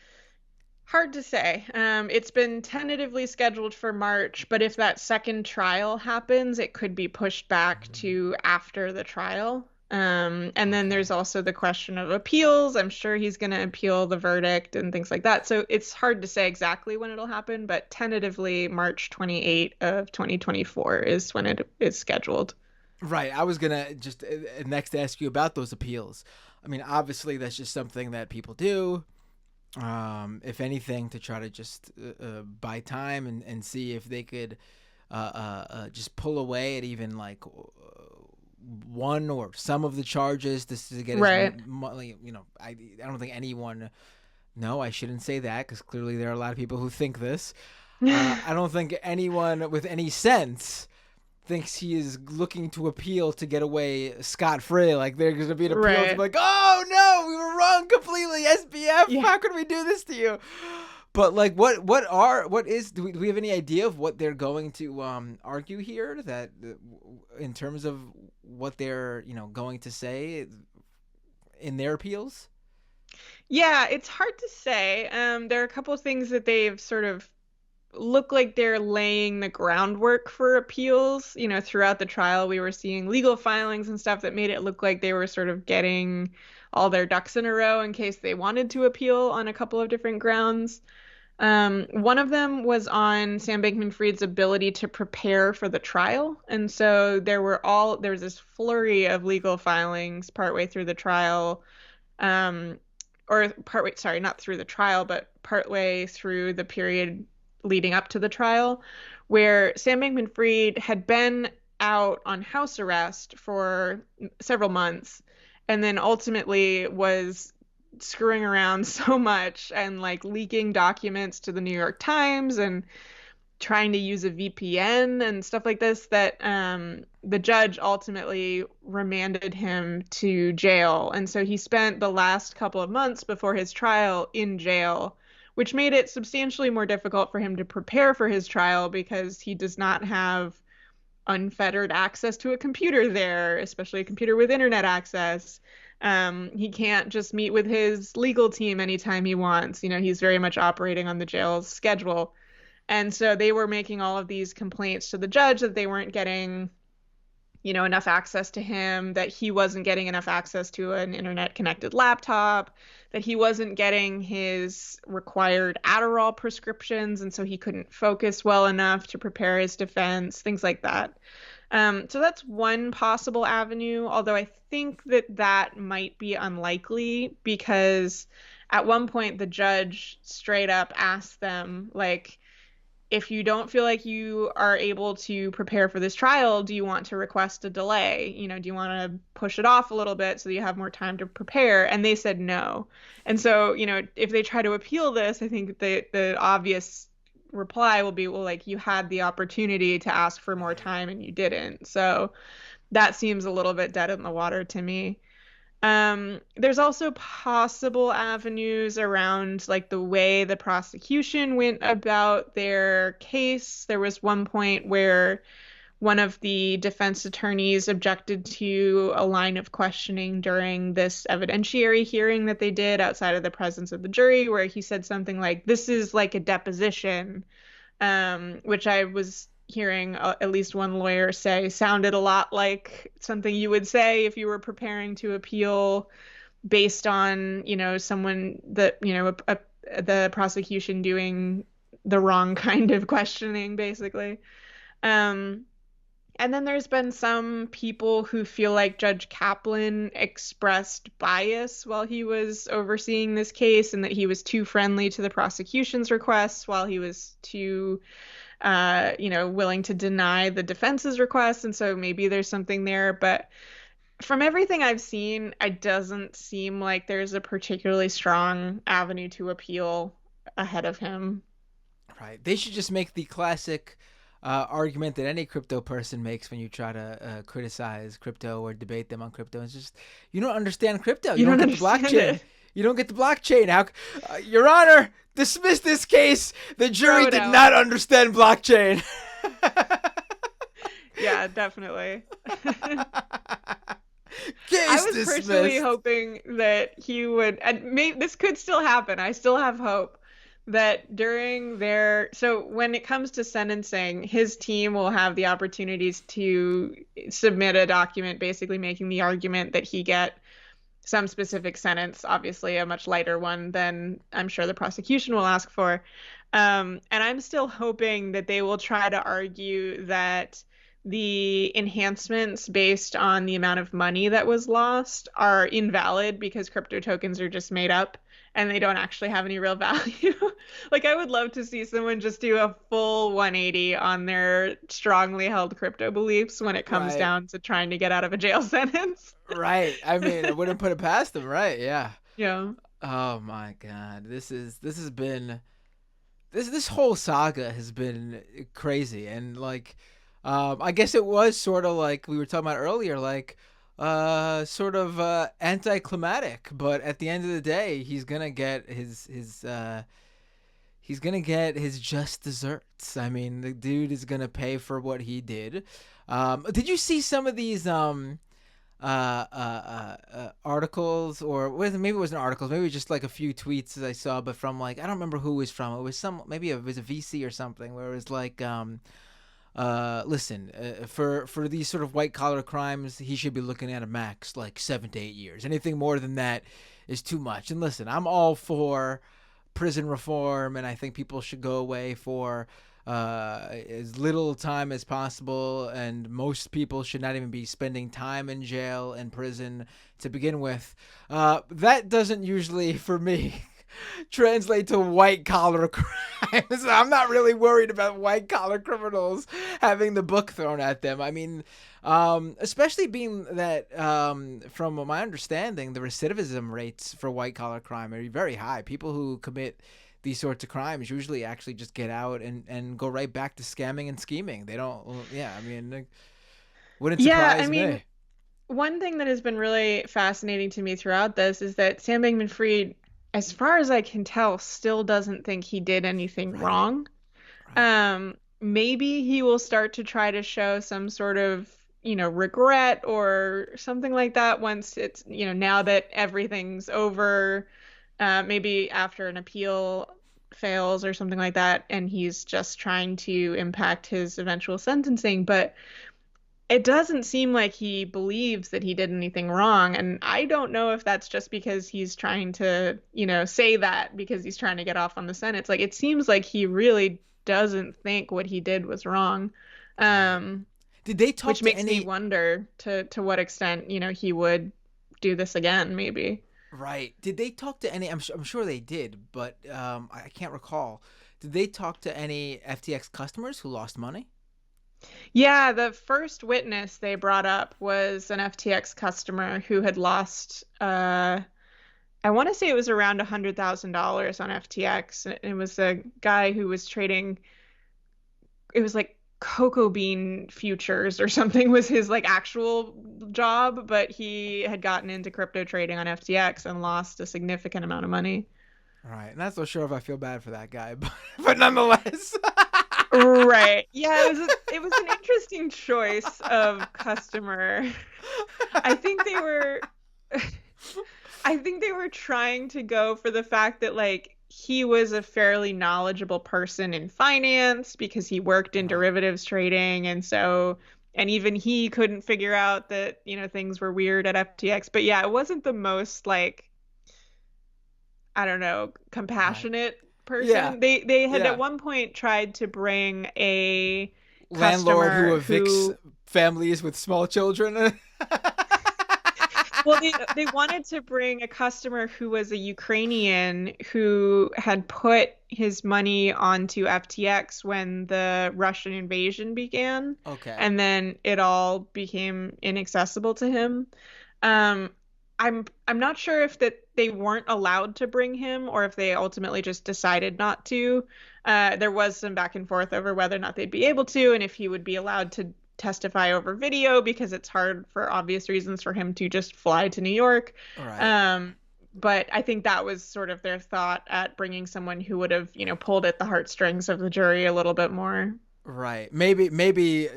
Hard to say. It's been tentatively scheduled for March, but if that second trial happens, it could be pushed back to after the trial. And then Okay. there's also the question of appeals. I'm sure he's going to appeal the verdict and things like that. So it's hard to say exactly when it'll happen, but tentatively March 28 of 2024 is when it is scheduled. Right. I was gonna just next ask you about those appeals. I mean, obviously, that's just something that people do. If anything, to try to just buy time and see if they could just pull away at even like one or some of the charges to get as Right. money. I don't think anyone. No, I shouldn't say that because clearly there are a lot of people who think this. I don't think anyone with any sense thinks he is looking to appeal to get away scot-free. Like there's going to be an appeal to be Right. like, oh no, we were wrong completely. SBF, Yeah. how could we do this to you? But like, do we have any idea of what they're going to argue here? That in terms of what they're going to say in their appeals. Yeah, it's hard to say. There are a couple of things that they've sort of look like they're laying the groundwork for appeals. Throughout the trial, we were seeing legal filings and stuff that made it look like they were sort of getting all their ducks in a row in case they wanted to appeal on a couple of different grounds. One of them was on Sam Bankman-Fried's ability to prepare for the trial. And so there was this flurry of legal filings partway through the trial, um, or partway, sorry, not through the trial, but partway through the period leading up to the trial, where Sam Bankman-Fried had been out on house arrest for several months and then ultimately was screwing around so much and like leaking documents to the New York Times and trying to use a VPN and stuff like this that the judge ultimately remanded him to jail. And so he spent the last couple of months before his trial in jail, which made it substantially more difficult for him to prepare for his trial because he does not have unfettered access to a computer there, especially a computer with internet access. He can't just meet with his legal team anytime he wants. He's very much operating on the jail's schedule. And so they were making all of these complaints to the judge that they weren't getting, enough access to him, that he wasn't getting enough access to an internet connected laptop, that he wasn't getting his required Adderall prescriptions. And so he couldn't focus well enough to prepare his defense, things like that. So that's one possible avenue, although I think that might be unlikely because at one point the judge straight up asked them, like, if you don't feel like you are able to prepare for this trial, do you want to request a delay? Do you want to push it off a little bit so that you have more time to prepare? And they said no. And so, if they try to appeal this, I think the obvious reply will be, well, like you had the opportunity to ask for more time and you didn't. So that seems a little bit dead in the water to me. There's also possible avenues around like the way the prosecution went about their case. There was one point where one of the defense attorneys objected to a line of questioning during this evidentiary hearing that they did outside of the presence of the jury, where he said something like, "This is like a deposition," which I was hearing at least one lawyer say sounded a lot like something you would say if you were preparing to appeal based on, someone that, the prosecution doing the wrong kind of questioning, basically. Um, and then there's been some people who feel like Judge Kaplan expressed bias while he was overseeing this case and that he was too friendly to the prosecution's requests while he was too willing to deny the defense's request. And so maybe there's something there. But from everything I've seen, it doesn't seem like there's a particularly strong avenue to appeal ahead of him. Right. They should just make the classic argument that any crypto person makes when you try to criticize crypto or debate them on crypto. It's just, you don't understand crypto. You don't get the blockchain. It. You don't get the blockchain. How, Your Honor, dismiss this case. The jury did not understand blockchain. Yeah, definitely. I was personally hoping that he would, and maybe this could still happen. I still have hope that so when it comes to sentencing, his team will have the opportunities to submit a document basically making the argument that he get some specific sentence, obviously a much lighter one than I'm sure the prosecution will ask for. And I'm still hoping that they will try to argue that the enhancements based on the amount of money that was lost are invalid because crypto tokens are just made up and they don't actually have any real value. Like, I would love to see someone just do a full 180 on their strongly held crypto beliefs when it comes down to trying to get out of a jail sentence. Right. I mean, I wouldn't put it past them. Right. Yeah. Yeah. Oh my God. This whole saga has been crazy. And like, I guess it was sort of like we were talking about earlier, like, sort of anticlimactic, but at the end of the day, he's gonna get his just desserts. I mean, the dude is gonna pay for what he did. Did you see some of these articles, or maybe it wasn't articles, maybe it was just like a few tweets I saw, but from like, I don't remember who it was from. It was maybe it was a VC or something, where it was like, listen, for these sort of white collar crimes, he should be looking at a max like 7 to 8 years. Anything more than that is too much. And listen, I'm all for prison reform, and I think people should go away for as little time as possible, and most people should not even be spending time in jail and prison to begin with. That doesn't usually, for me, translate to white collar crimes. I'm not really worried about white collar criminals having the book thrown at them. I mean, especially being that, from my understanding, the recidivism rates for white collar crime are very high. People who commit these sorts of crimes usually actually just get out and go right back to scamming and scheming. They don't. Yeah, I mean, wouldn't surprise me. One thing that has been really fascinating to me throughout this is that Sam Bankman-Fried, as far as I can tell, still doesn't think he did anything wrong. Right. Maybe he will start to try to show some sort of, regret or something like that once it's, now that everything's over, maybe after an appeal fails or something like that, and he's just trying to impact his eventual sentencing. But it doesn't seem like he believes that he did anything wrong. And I don't know if that's just because he's trying to, say that because he's trying to get off on the sentence. Like, it seems like he really doesn't think what he did was wrong. Did they talk which makes me wonder to what extent, he would do this again, maybe. Right. Did they talk to any, I'm sure they did, but I can't recall. Did they talk to any FTX customers who lost money? Yeah, the first witness they brought up was an FTX customer who had lost, I want to say it was around $100,000 on FTX. It was a guy who was trading, it was like cocoa bean futures or something was his like actual job, but he had gotten into crypto trading on FTX and lost a significant amount of money. All right. Not so sure if I feel bad for that guy, but nonetheless. Right. Yeah, it was an interesting choice of customer. I think they were trying to go for the fact that like he was a fairly knowledgeable person in finance because he worked in derivatives trading, and even he couldn't figure out that, things were weird at FTX. But yeah, it wasn't the most like, I don't know, compassionate person. Yeah. They had at one point tried to bring a landlord who evicts families with small children. Well, they wanted to bring a customer who was a Ukrainian who had put his money onto FTX when the Russian invasion began, Okay. and then it all became inaccessible to him. Um, I'm not sure if that they weren't allowed to bring him or if they ultimately just decided not to. There was some back and forth over whether or not they'd be able to, and if he would be allowed to testify over video because it's hard for obvious reasons for him to just fly to New York. All right. But I think that was sort of their thought at bringing someone who would have, pulled at the heartstrings of the jury a little bit more. Right. Maybe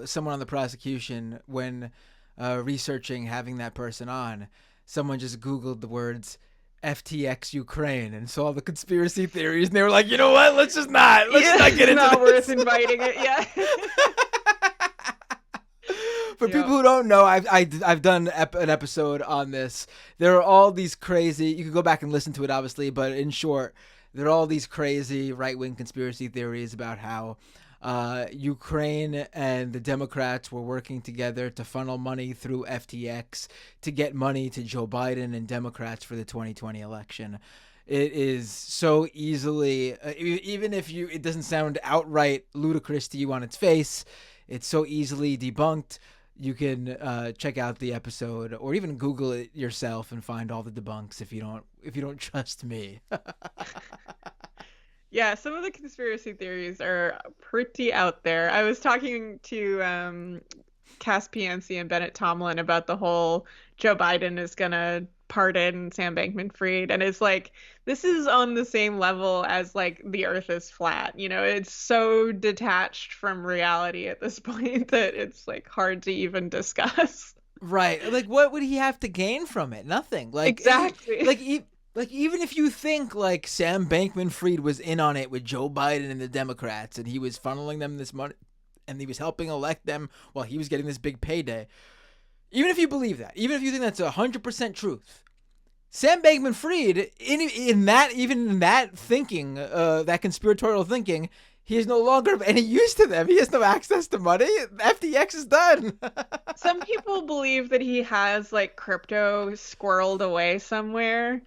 someone on the prosecution, when researching having that person on, someone just Googled the words FTX Ukraine and saw the conspiracy theories, and they were like, you know what? Let's just not get into not this. worth inviting it. Yeah. For people who don't know, I've done an episode on this. There are all these crazy. You can go back and listen to it, obviously, but in short, there are all these crazy right-wing conspiracy theories about how Ukraine and the Democrats were working together to funnel money through FTX to get money to Joe Biden and Democrats for the 2020 election. It is so easily, even if it doesn't sound outright ludicrous to you on its face, it's so easily debunked. You can check out the episode or even Google it yourself and find all the debunks if you don't trust me. Yeah, some of the conspiracy theories are pretty out there. I was talking to Cass PNC and Bennett Tomlin about the whole Joe Biden is gonna pardon Sam Bankman-Fried, and it's like this is on the same level as like the Earth is flat. It's so detached from reality at this point that it's like hard to even discuss. Right? Like, what would he have to gain from it? Nothing. Like exactly. Like, even if you think, like, Sam Bankman-Fried was in on it with Joe Biden and the Democrats, and he was funneling them this money, and he was helping elect them while he was getting this big payday, even if you believe that, even if you think that's 100% truth, Sam Bankman-Fried, in that thinking, that conspiratorial thinking, he is no longer of any use to them. He has no access to money. FTX is done. Some people believe that he has, like, crypto squirreled away somewhere.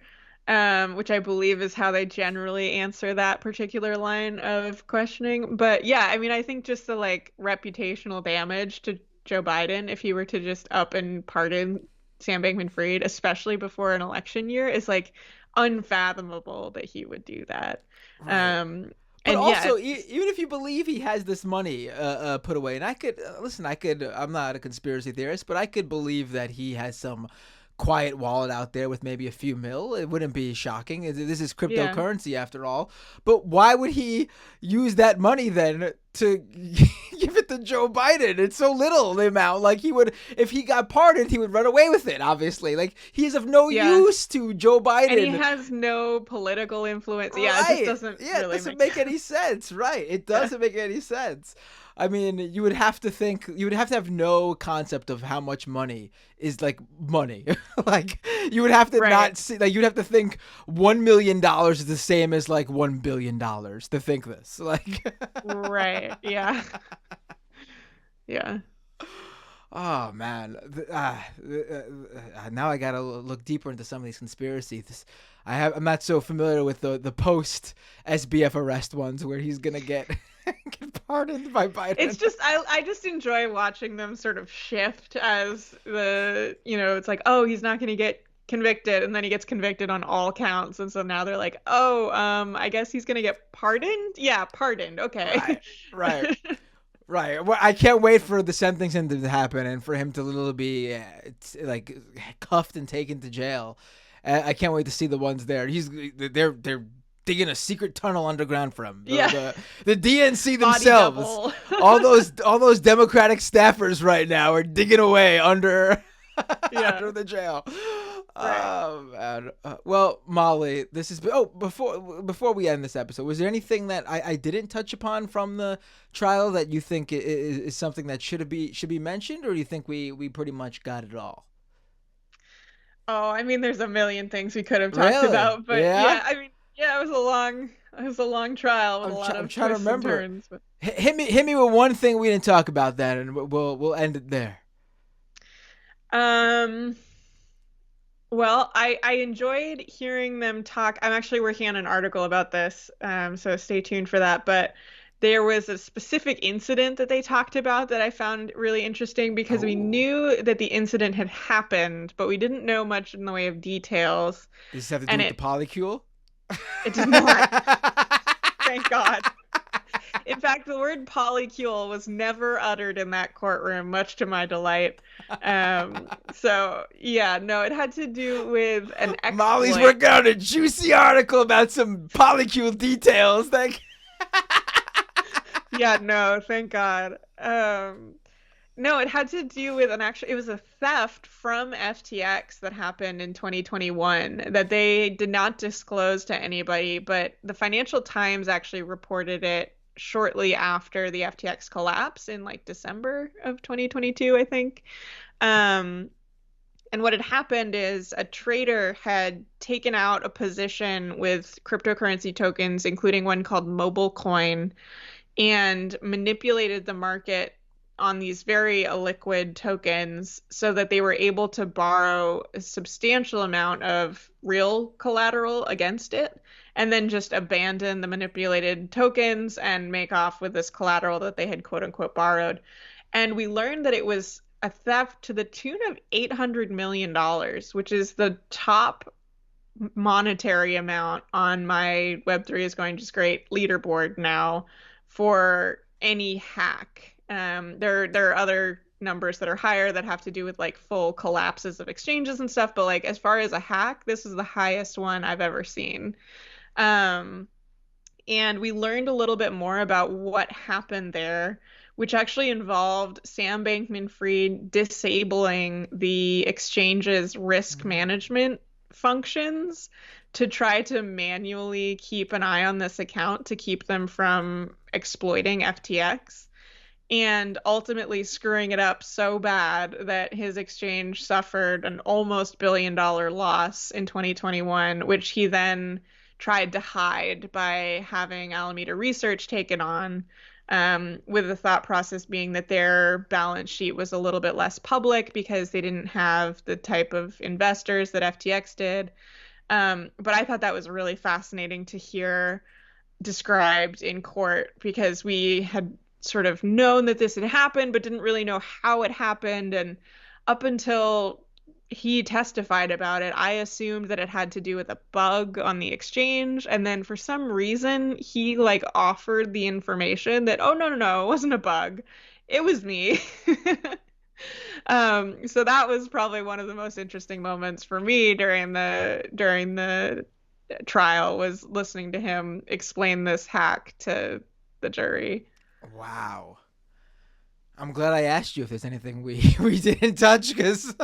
Which I believe is how they generally answer that particular line of questioning. But yeah, I mean, I think just the like reputational damage to Joe Biden, if he were to just up and pardon Sam Bankman-Fried, especially before an election year, is like unfathomable that he would do that. Right. But and also, even if you believe he has this money put away, and I could I'm not a conspiracy theorist, but I could believe that he has some quiet wallet out there with maybe a few mil. It wouldn't be shocking. This is cryptocurrency after all. But why would he use that money then to give it to Joe Biden? It's so little, the amount. Like, he would, if he got pardoned, he would run away with it, obviously. Like, he is of no use to Joe Biden. And he has no political influence. Right. Yeah, it just doesn't make any sense. Right. It doesn't make any sense. I mean, you would have to have no concept of how much money is like money. Like, you would have to not see, like, you'd have to think $1 million is the same as like $1 billion to think this. Like, right. Yeah. Yeah. Oh man. Now I gotta look deeper into some of these conspiracies. I'm not so familiar with the post SBF arrest ones where he's gonna get pardoned by Biden. It's just I just enjoy watching them sort of shift as it's like, oh, he's not gonna get convicted, and then he gets convicted on all counts, and so now they're like, oh, I guess he's gonna get pardoned. Yeah, pardoned. Okay. Right. Right. Well, I can't wait for the sentencing to happen and for him to literally be like cuffed and taken to jail. I can't wait to see the ones there. They're digging a secret tunnel underground for him. The DNC themselves, all those Democratic staffers right now are digging away under the jail. Right. Oh man. Well, Molly, this is before we end this episode, was there anything that I didn't touch upon from the trial that you think is something that should be mentioned, or do you think we pretty much got it all? Oh, I mean, there's a million things we could have talked about, but I mean, it was a long trial with a lot of twists and turns. But... Hit me with one thing we didn't talk about then, and we'll end it there. Well, I enjoyed hearing them talk. I'm actually working on an article about this, so stay tuned for that. But there was a specific incident that they talked about that I found really interesting because we Oh, knew that the incident had happened, but we didn't know much in the way of details. does this have to do And with the polycule? it does not, thank God. In fact, the word polycule was never uttered in that courtroom, much to my delight. So yeah, no, it had to do with an Molly's exploit. working on a juicy article about some polycule details. Like, Yeah, no, thank God. No, it had to do with it was a theft from FTX that happened in 2021 that they did not disclose to anybody, but the Financial Times actually reported it shortly after the FTX collapse in like December of 2022, I think. Um, and what had happened is a trader had taken out a position with cryptocurrency tokens, including one called Mobile Coin, and manipulated the market on these very illiquid tokens so that they were able to borrow a substantial amount of real collateral against it and then just abandon the manipulated tokens and make off with this collateral that they had quote unquote borrowed. And we learned that it was a theft to the tune of $800 million, which is the top monetary amount on my Web3 is going just great leaderboard now for any hack. There are other numbers that are higher that have to do with like full collapses of exchanges and stuff, but like as far as a hack, this is the highest one I've ever seen. Um, and we learned a little bit more about what happened there, which actually involved Sam Bankman-Fried disabling the exchange's risk management functions to try to manually keep an eye on this account to keep them from exploiting FTX and ultimately screwing it up so bad that his exchange suffered an almost $1 billion loss in 2021, which he then tried to hide by having Alameda Research taken on, with the thought process being that their balance sheet was a little bit less public because they didn't have the type of investors that FTX did. But I thought that was really fascinating to hear described in court because we had sort of known that this had happened, but didn't really know how it happened. And up until he testified about it, I assumed that it had to do with a bug on the exchange. And then for some reason, he like offered the information that, oh, no, no, no, it wasn't a bug. It was me. So that was probably one of the most interesting moments for me during the trial was listening to him explain this hack to the jury. wow. I'm glad I asked you if there's anything we we didn't touch because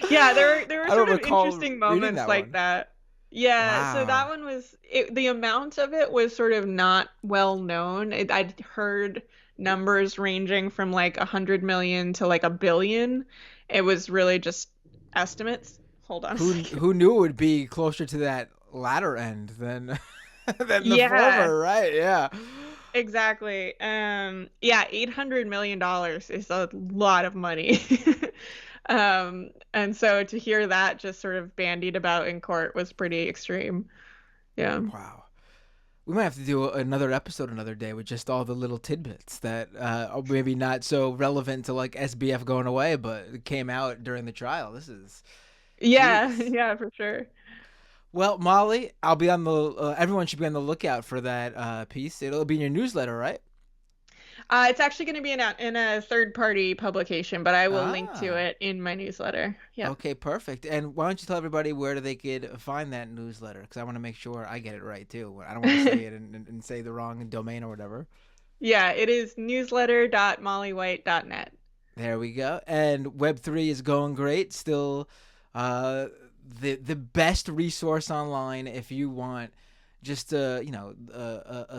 Yeah, there were I don't sort of recall interesting reading moments that like one. that. Yeah, so that Wow. one the amount of it was sort of not well known. I'd heard numbers ranging from like 100 million to like a billion. It was really just estimates. Hold on a second. Who knew it would be closer to that latter end than than the Yeah, former, right? Yeah. exactly. Yeah, $800 million is a lot of money. And so to hear that just sort of bandied about in court was pretty extreme. Yeah. Wow. We might have to do another episode another day with just all the little tidbits that are maybe not so relevant to like SBF going away, but it came out during the trial. This is, Yeah, jeez. yeah, for sure. Well, Molly, I'll be on the. Everyone should be on the lookout for that piece. It'll be in your newsletter, right? It's actually going to be in a third-party publication, but I will link to Ah. it in my newsletter. Yep. Okay, perfect. And why don't you tell everybody where they could find that newsletter? Because I want to make sure I get it right too. I don't want to say it and say the wrong domain or whatever. Yeah, it is newsletter.mollywhite.net. There we go. And Web3 is going great. Still, uh, the best resource online if you want just a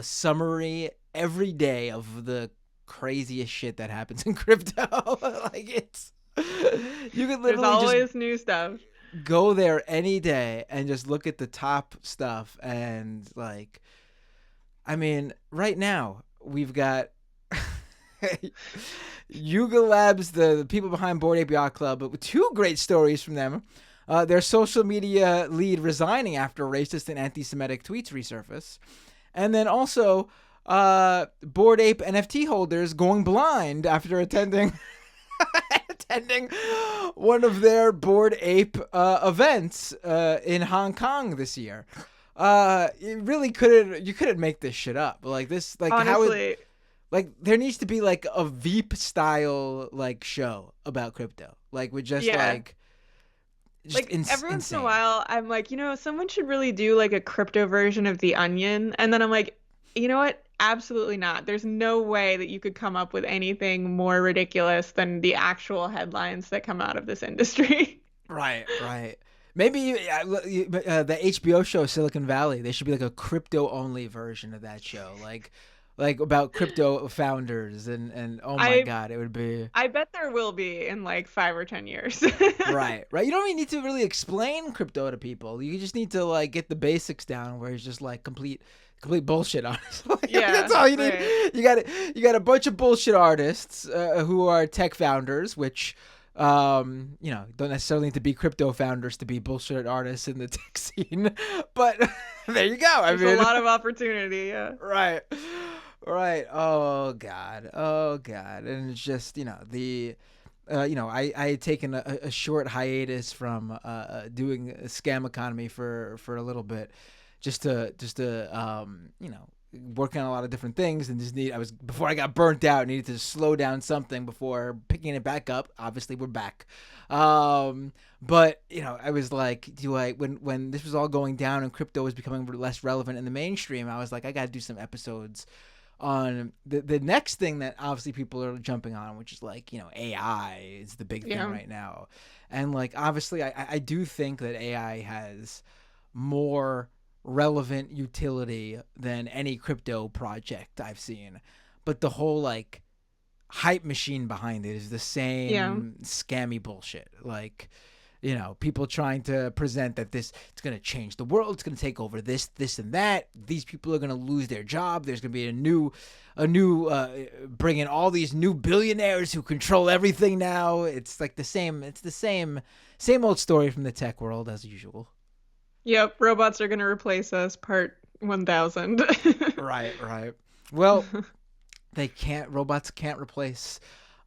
summary every day of the craziest shit that happens in crypto. Like it's you could There's literally just always new stuff. go there any day and just look at the top stuff and like I mean, right now we've got Yuga Labs, the people behind Bored Ape Yacht Club, but with two great stories from them. their social media lead resigning after racist and anti-Semitic tweets resurface. And then also Bored Ape NFT holders going blind after attending one of their Bored Ape events in Hong Kong this year. You really couldn't make this shit up. Like this, like honestly, like there needs to be like a Veep style like show about crypto, like with just like every once in a while I'm like, someone should really do like a crypto version of The Onion, and then I'm like, you know what, absolutely not. There's no way that you could come up with anything more ridiculous than the actual headlines that come out of this industry. Right. Maybe the HBO show Silicon Valley, they should be like a crypto only version of that show, like about crypto founders and oh my God, it would be. I bet there will be in like 5 or 10 years. Right. You don't even need to really explain crypto to people. You just need to like get the basics down, where it's just like complete bullshit artists. That's all you need. Right. You got a bunch of bullshit artists who are tech founders, which don't necessarily need to be crypto founders to be bullshit artists in the tech scene. But there you go. There's a lot of opportunity. Yeah. Right. Oh God. And it's just, I had taken a short hiatus from doing a scam economy for a little bit, just to working on a lot of different things, and before I got burnt out, needed to slow down something before picking it back up. Obviously we're back. But I was like, when this was all going down and crypto was becoming less relevant in the mainstream, I was like, I got to do some episodes on the next thing that obviously people are jumping on, which is like, AI is the big thing right now. And like, obviously I do think that AI has more relevant utility than any crypto project I've seen, but the whole like hype machine behind it is the same scammy bullshit. Like, people trying to present that it's going to change the world, it's going to take over this and that, these people are going to lose their job, there's going to be a new bring in all these new billionaires who control everything now. It's like the same old story from the tech world as usual. Yep, robots are going to replace us, part 1000. Right. Well, robots can't replace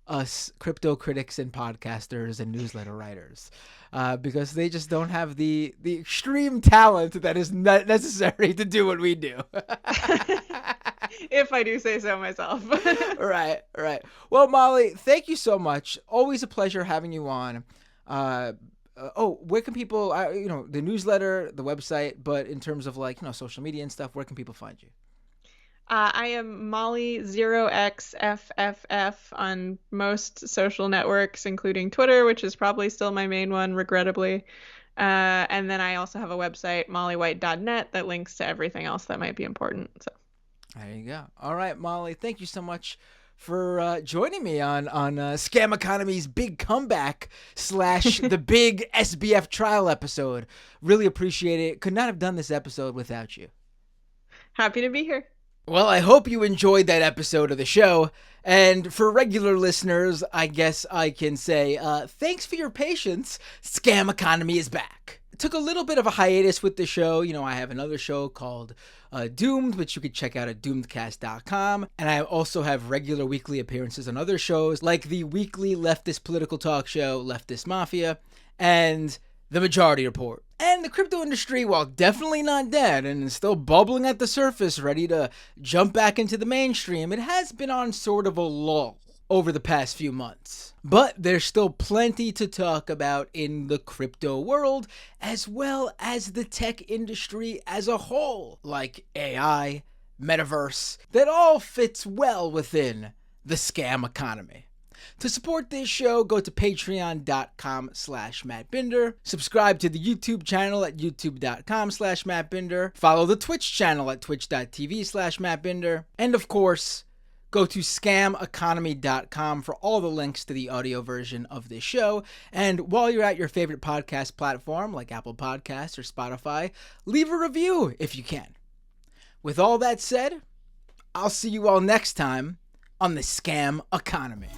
us crypto critics and podcasters and newsletter writers, because they just don't have the extreme talent that is necessary to do what we do. If I do say so myself. Right. Well, Molly, thank you so much. Always a pleasure having you on. Where can people, the newsletter, the website, but in terms of like, social media and stuff, where can people find you? I am Molly0xFFF on most social networks, including Twitter, which is probably still my main one, regrettably. And then I also have a website, mollywhite.net, that links to everything else that might be important. So there you go. All right, Molly, thank you so much for joining me on Scam Economy's big comeback / the big SBF trial episode. Really appreciate it. Could not have done this episode without you. Happy to be here. Well, I hope you enjoyed that episode of the show. And for regular listeners, I guess I can say thanks for your patience. Scam Economy is back. Took a little bit of a hiatus with the show. I have another show called Doomed, which you can check out at doomedcast.com. And I also have regular weekly appearances on other shows, like the weekly leftist political talk show, Leftist Mafia, and The Majority Report. And the crypto industry, while definitely not dead and still bubbling at the surface, ready to jump back into the mainstream, it has been on sort of a lull over the past few months. But there's still plenty to talk about in the crypto world, as well as the tech industry as a whole, like AI, metaverse, that all fits well within the scam economy. To support this show, go to patreon.com/MattBinder. Subscribe to the YouTube channel at youtube.com/MattBinder. Follow the Twitch channel at twitch.tv/MattBinder. And of course, go to scameconomy.com for all the links to the audio version of this show. And while you're at your favorite podcast platform, like Apple Podcasts or Spotify, leave a review if you can. With all that said, I'll see you all next time on the Scam Economy.